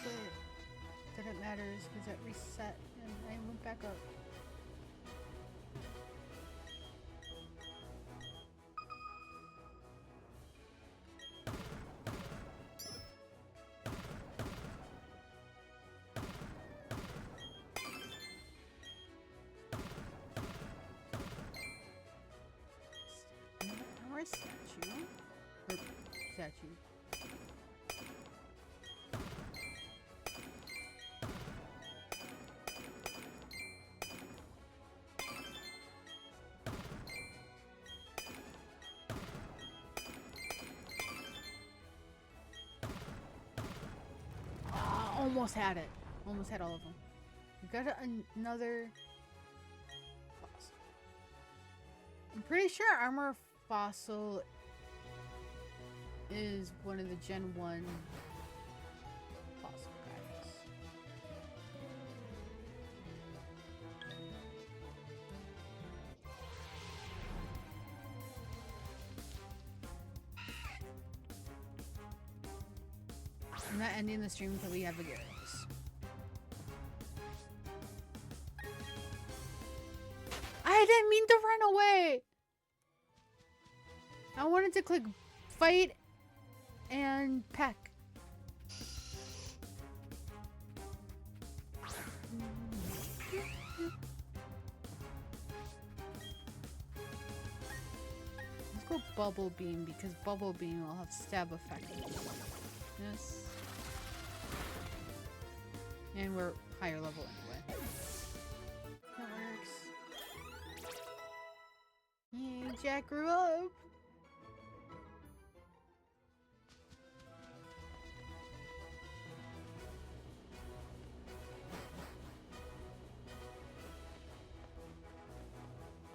That it matters because it reset and I went back up. Or statue. Or statue. Almost had it. Almost had all of them. We got another. I'm pretty sure armor fossil is one of the Gen 1 fossil guys. I'm not ending the stream until we have a Gyarados. I didn't mean to run away! I wanted to click fight and peck. Let's go Bubble Beam because Bubble Beam will have stab effect. Yes. And we're higher level anyway. That works. Yay, Jack grew up!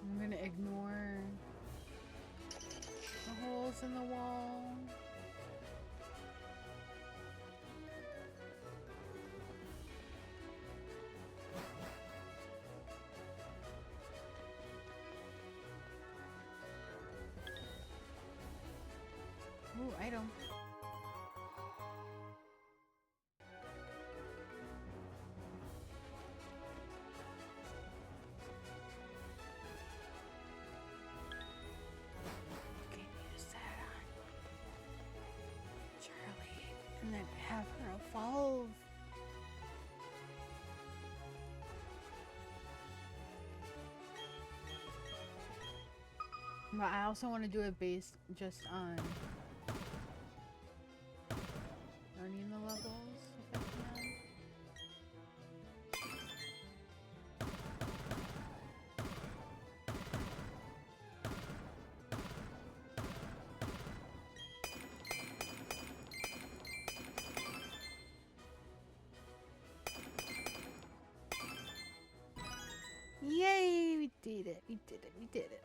I'm gonna ignore the holes in the wall. Ooh, item. Can use that on Charlie and then have her evolve. But I also want to do it based just on learning the levels if I can. Yay! We did it! We did it! We did it!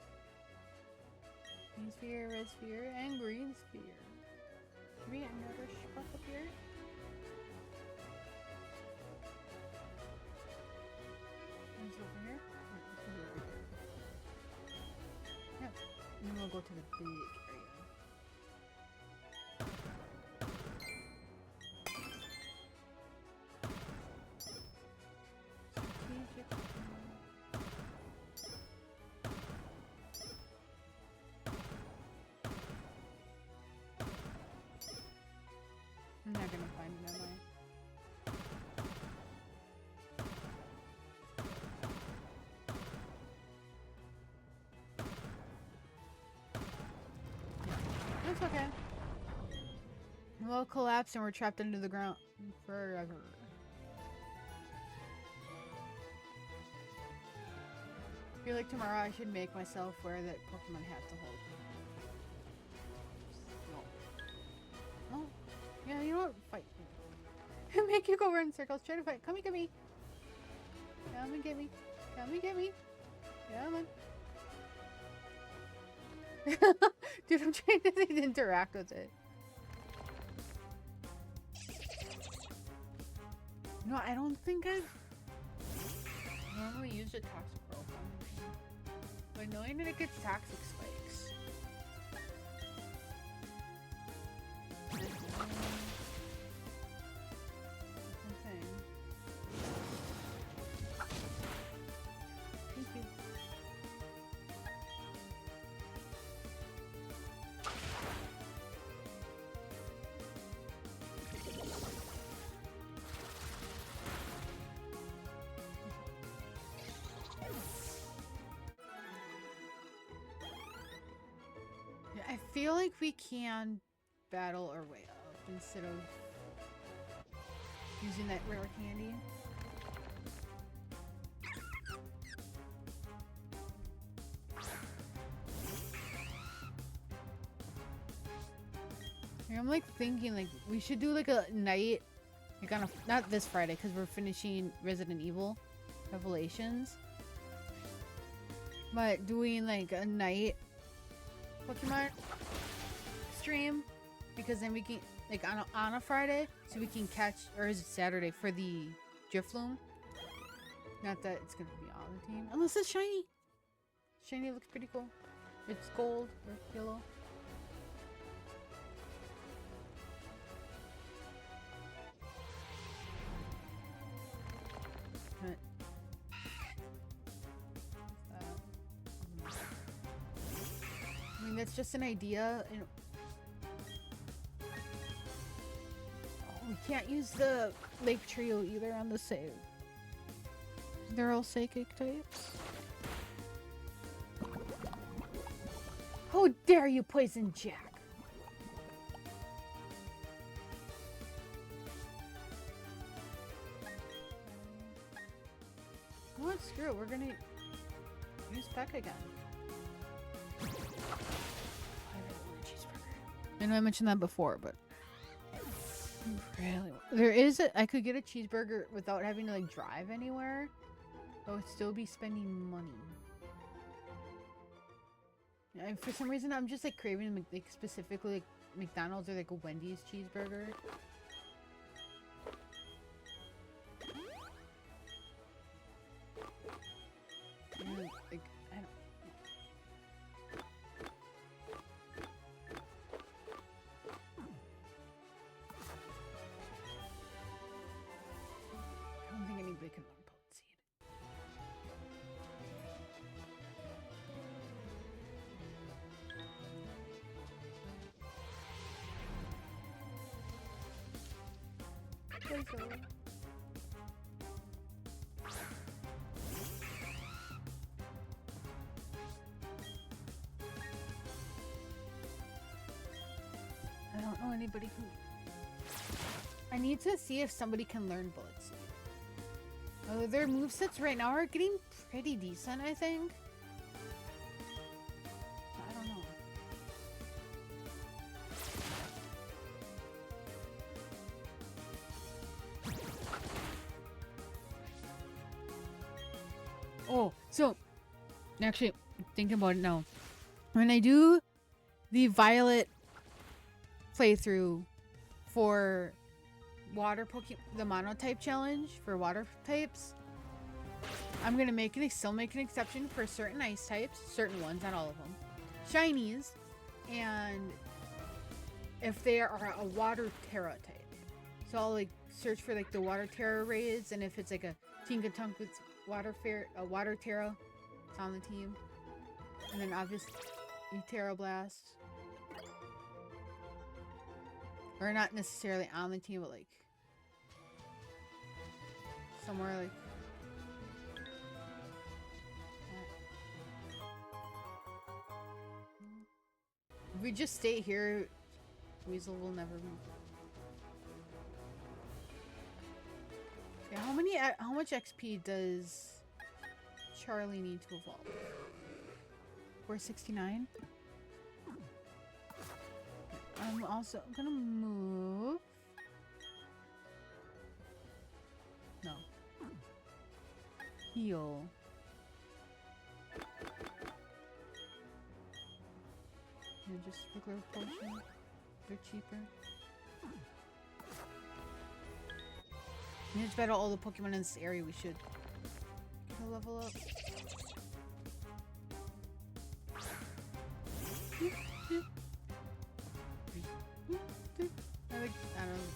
Green sphere, red sphere, and green sphere. Should we get another spot up here? One's over here. Over here. Yep. And then we'll go to the big area. Strategic. I'm not gonna find it, am I? That's okay. We'll collapse and we're trapped under the ground forever. I feel like tomorrow I should make myself wear that Pokemon hat to hold. No. No. Yeah, you know what? Fight. Make you go run in circles. Try to fight. Come and get me. Come and get me. Come and get me. Come on. Dude, I'm trying to interact with it. No, I don't think I've normally used a toxic profile. But knowing that it gets toxic spikes. Thank you. Yeah, I feel like we can battle our way up instead of using that rare candy. I'm like thinking like we should do like a night, like on a, not this Friday because we're finishing Resident Evil Revelations, but doing like a night Pokemon stream, because then we can like on a Friday so we can catch, or is it Saturday for the Drifloon? Not that it's gonna be on the team unless it's shiny. Shiny looks pretty cool. It's gold or yellow. I mean, that's just an idea. And oh, we can't use the Lake Trio either on the save. They're all psychic types. How dare you poison Jack? What? Screw it. We're gonna use Peck again. I know I mentioned that before, but really, there is I could get a cheeseburger without having to like drive anywhere. I would still be spending money. And for some reason, I'm just like craving like specifically like McDonald's or like a Wendy's cheeseburger. And, like, I don't. I don't think anybody can learn Poet Seed. Please, I don't know anybody who. I need to see if somebody can learn Bullet Seed. Oh, their movesets right now are getting pretty decent, I think. I don't know. Oh, so actually, thinking about it now, when I do the Violet playthrough for water Pokemon, the monotype challenge for water types, I'm gonna still make an exception for certain ice types, certain ones, not all of them, shinies, and if they are a water Terra type. So I'll like search for like the water Terra raids, and if it's like a Tinkatunk with water Terra, it's on the team, and then obviously Terra Blast, or not necessarily on the team, but like somewhere like. If we just stay here, Weasel will never move. Yeah, how much XP does Charlie need to evolve? 469? I'm also gonna move. No. Heal. Yeah, just regular potion. They're cheaper. We need to battle all the Pokemon in this area. We should get a level up. I don't know.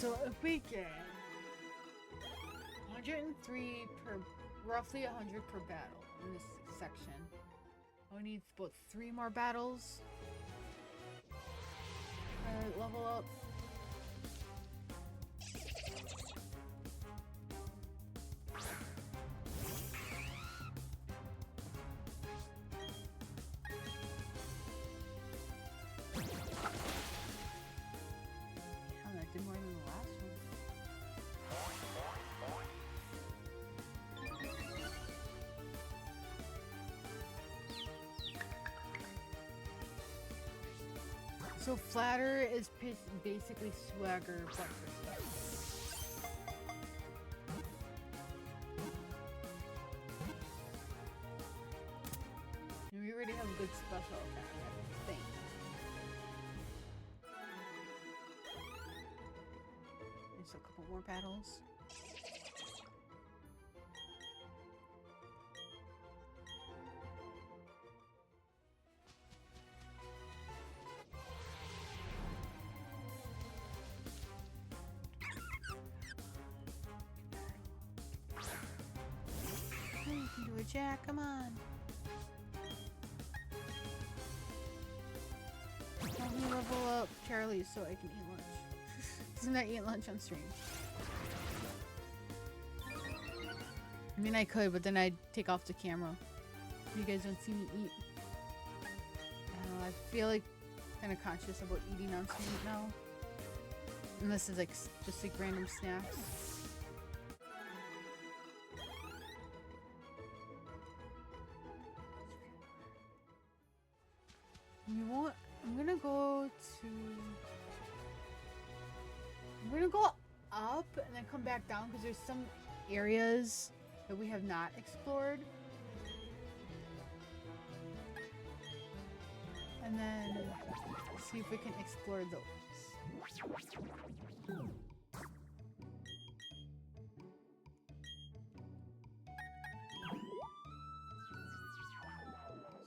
So if we get 103 per, roughly 100 per battle in this section, we need about 3 more battles. Level up. Did more than the last one. So flatter is basically swagger breakfast. And we already have a good special attack, I think. There's a couple more battles. You can do it, Jack. Come on. Help me level up Charlie so I can eat lunch. Isn't that eating lunch on stream? I mean, I could, but then I'd take off the camera. You guys don't see me eat. I don't know, I feel like kind of conscious about eating on stream now. Unless it's like just like random snacks. You know what? I'm gonna go up and then come back down because there's some areas that we have not explored. And then see if we can explore those. So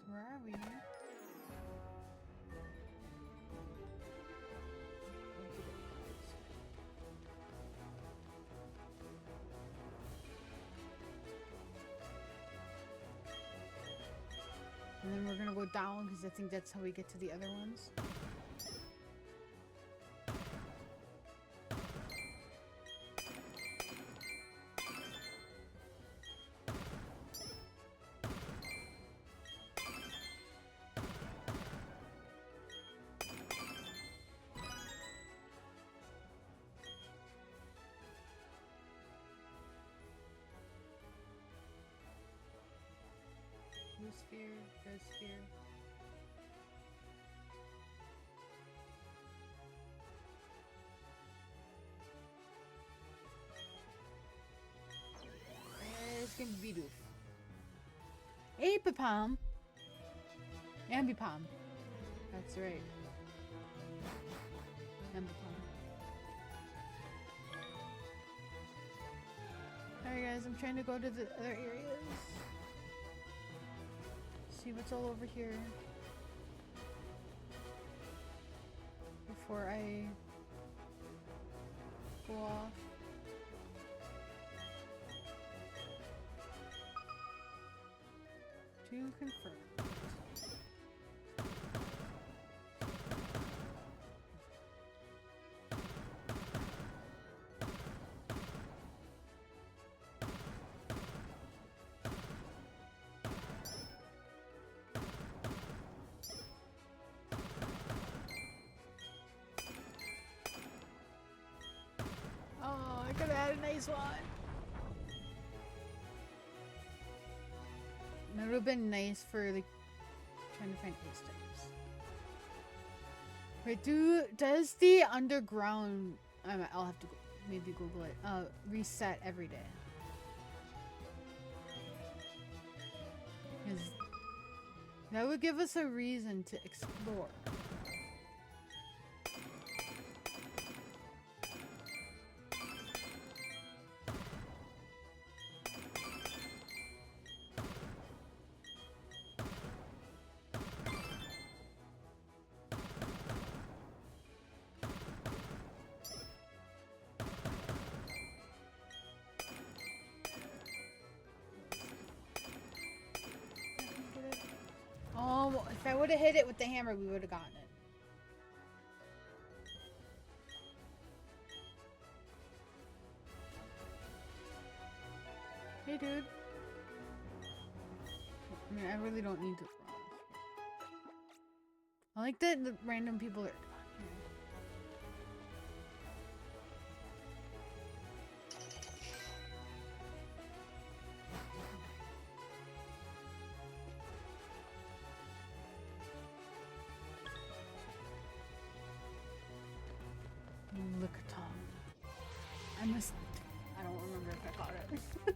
where are we? And then we're gonna go down because I think that's how we get to the other ones. Blue sphere, red sphere. It's gonna be Bidoof. Apipom. Ambipom. That's right. Ambipom. Alright guys, I'm trying to go to the other areas. See what's all over here before I go off. To confirm. Oh, I could have had a nice one. That would have been nice for like trying to find ice types. Wait, does the underground? I'll have to maybe Google it. Reset every day. 'Cause that would give us a reason to explore. Oh, if I would have hit it with the hammer, we would have gotten it. Hey, dude. I mean, I really don't need to throw them. I like that the random people are... Lickitung. I don't remember if I caught it.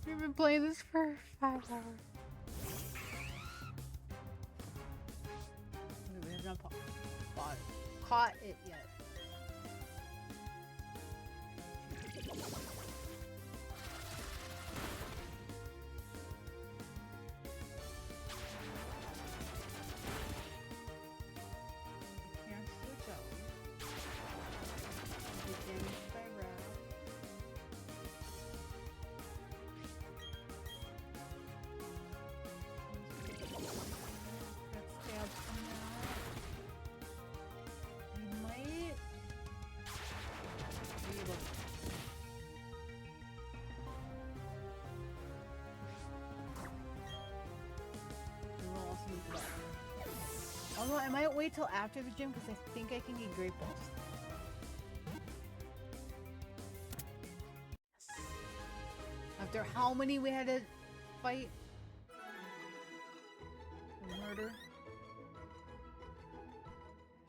We've been playing this for 5 hours. We have not caught it yet. Although I might wait till after the gym because I think I can get Great Balls. Yes. After how many we had to fight? Murder.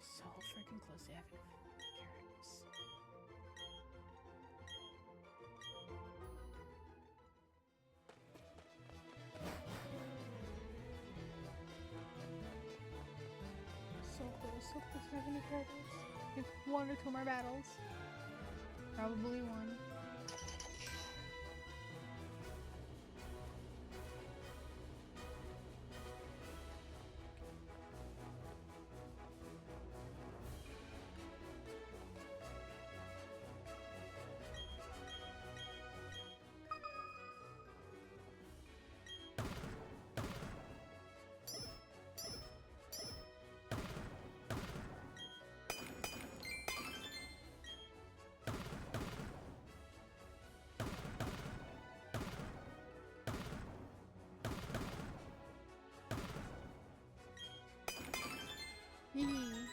So freaking close to having carrots. So close to having carrots. If 1 or 2 more battles. Probably 1.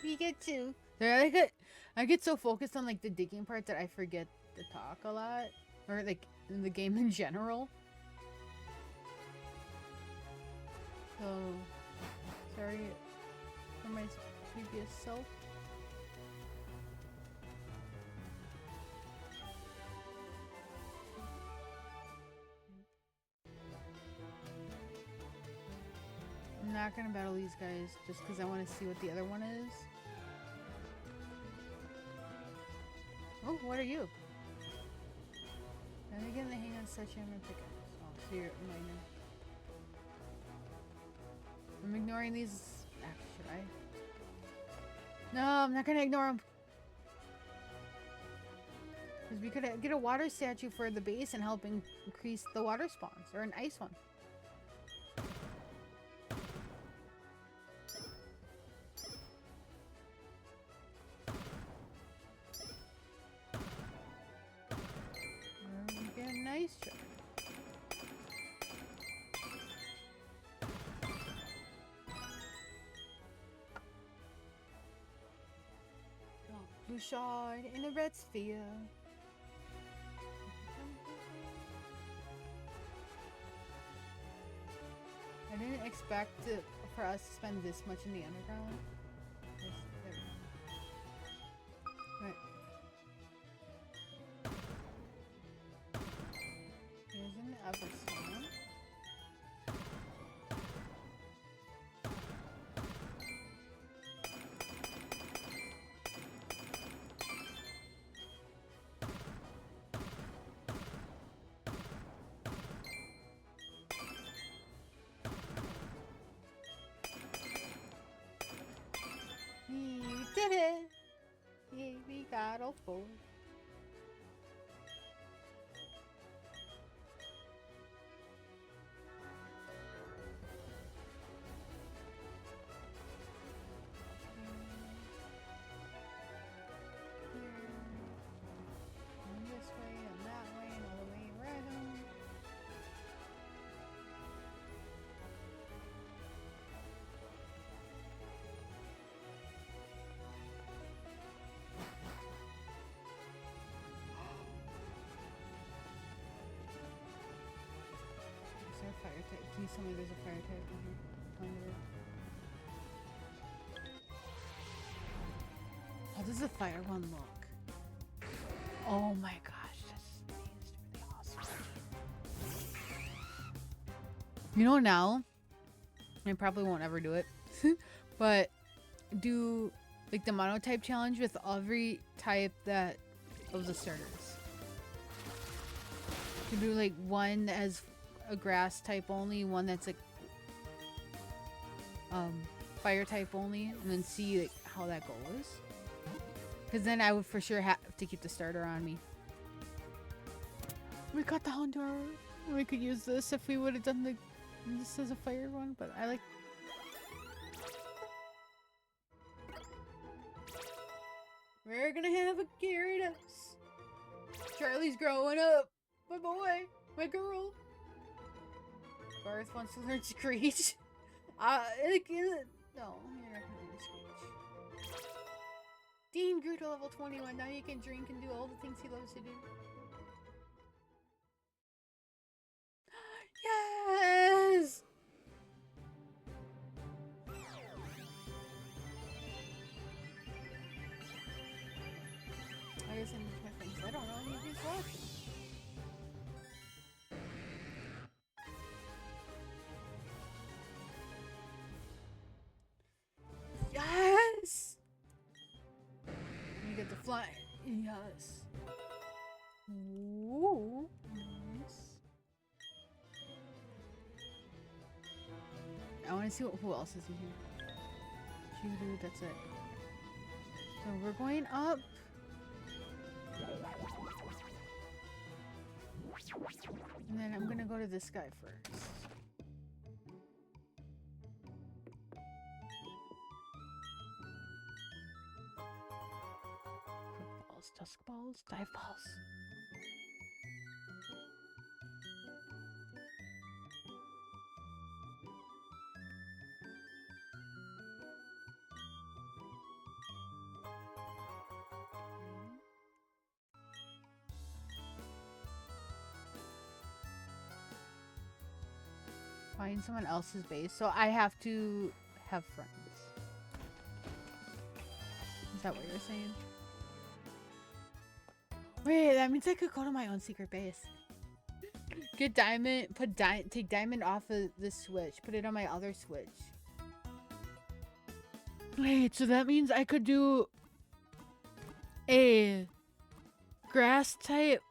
We get to. I get so focused on like the digging part that I forget to talk a lot, or like in the game in general. So sorry for my previous self. I'm not gonna battle these guys just because I want to see what the other one is. Oh, what are you? Then again, they hang on such a pickaxe. Oh, so you're minor. I'm ignoring these. Should I? No, I'm not gonna ignore them. Because we could get a water statue for the base and help increase the water spawns, or an ice one. Nice try. Oh, blue shard in a red sphere. I didn't expect a for us to spend this much in the underground. Right. Here's an Everstone. We did it! Yeah, we got all four. And this way and that way and all the way around. Is there a fire type? Can you tell me there's a fire type in here? Under it? How does the fire one look? Oh my gosh, that's really awesome. You know now, I probably won't ever do it, but do like the monotype challenge with every type that of the starters. You can do like one that has a grass type only, one that's like fire type only, and then see like how that goes. Because then I would for sure have to keep the starter on me. We got the Houndour. We could use this if we would have done this as a fire one, but I like. We're gonna have a Gyarados. Charlie's growing up. My boy. My girl. Garth wants to learn Screech. No, you're not gonna learn Screech. Dean grew to level 21. Now you can drink and do all the things he loves to do. Yes! I guess my things. I don't know. He's watching. Yes! You get the fly. Yes. Ooh. Nice. I want to see who else is in here. Shoo-doo, that's it. So we're going up. And then I'm gonna go to this guy first. Balls, dusk balls, dive balls. Find someone else's base, so I have to have friends. Is that what you're saying? Wait, that means I could go to my own secret base. Get diamond, take diamond off of the switch, put it on my other switch. Wait, so that means I could do a grass type,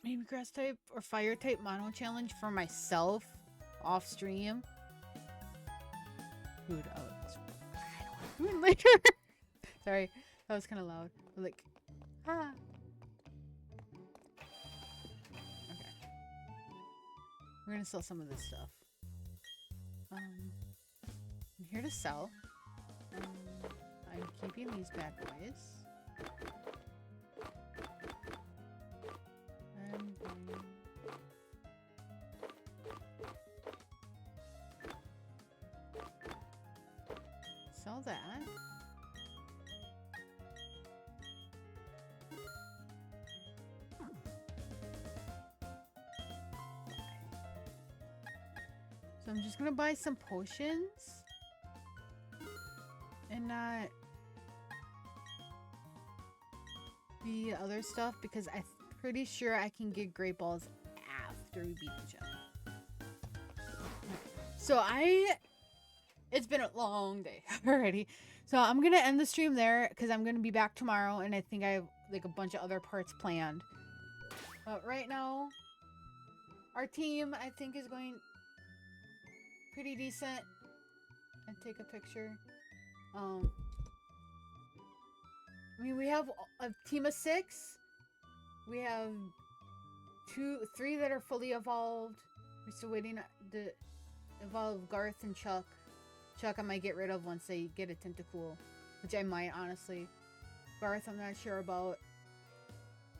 maybe grass type or fire type mono challenge for myself off stream. Dude, I don't want to do it later. Sorry, that was kind of loud. Like, ah. Okay. We're gonna sell some of this stuff. I'm here to sell. I'm keeping these bad boys. And sell that. So I'm just gonna buy some potions. and not the other stuff, because I'm pretty sure I can get great balls after we beat the gym. So it's been a long day already. So I'm going to end the stream there because I'm going to be back tomorrow, and I think I have like a bunch of other parts planned. But right now, our team, I think, is going pretty decent. And take a picture. I mean, we have a team of 6. We have 3 that are fully evolved. We're still waiting to evolve Garth and Chuck. Chuck I might get rid of once they get a Tentacool, which I might, honestly. Garth I'm not sure about.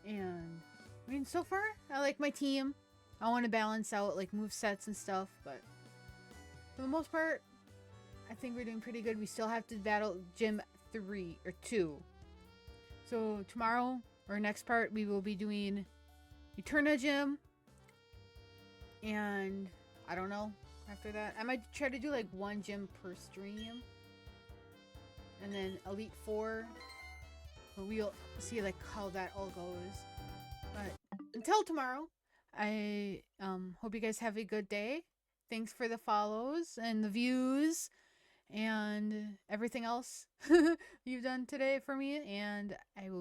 And I mean, so far I like my team. I want to balance out like movesets and stuff, but for the most part I think we're doing pretty good. We still have to battle Gym 3 or 2. So tomorrow or next part we will be doing Eterna Gym, and I don't know. After that, I might try to do like 1 gym per stream. And then Elite 4. But we'll see like how that all goes. But until tomorrow, I hope you guys have a good day. Thanks for the follows and the views and everything else you've done today for me. And I will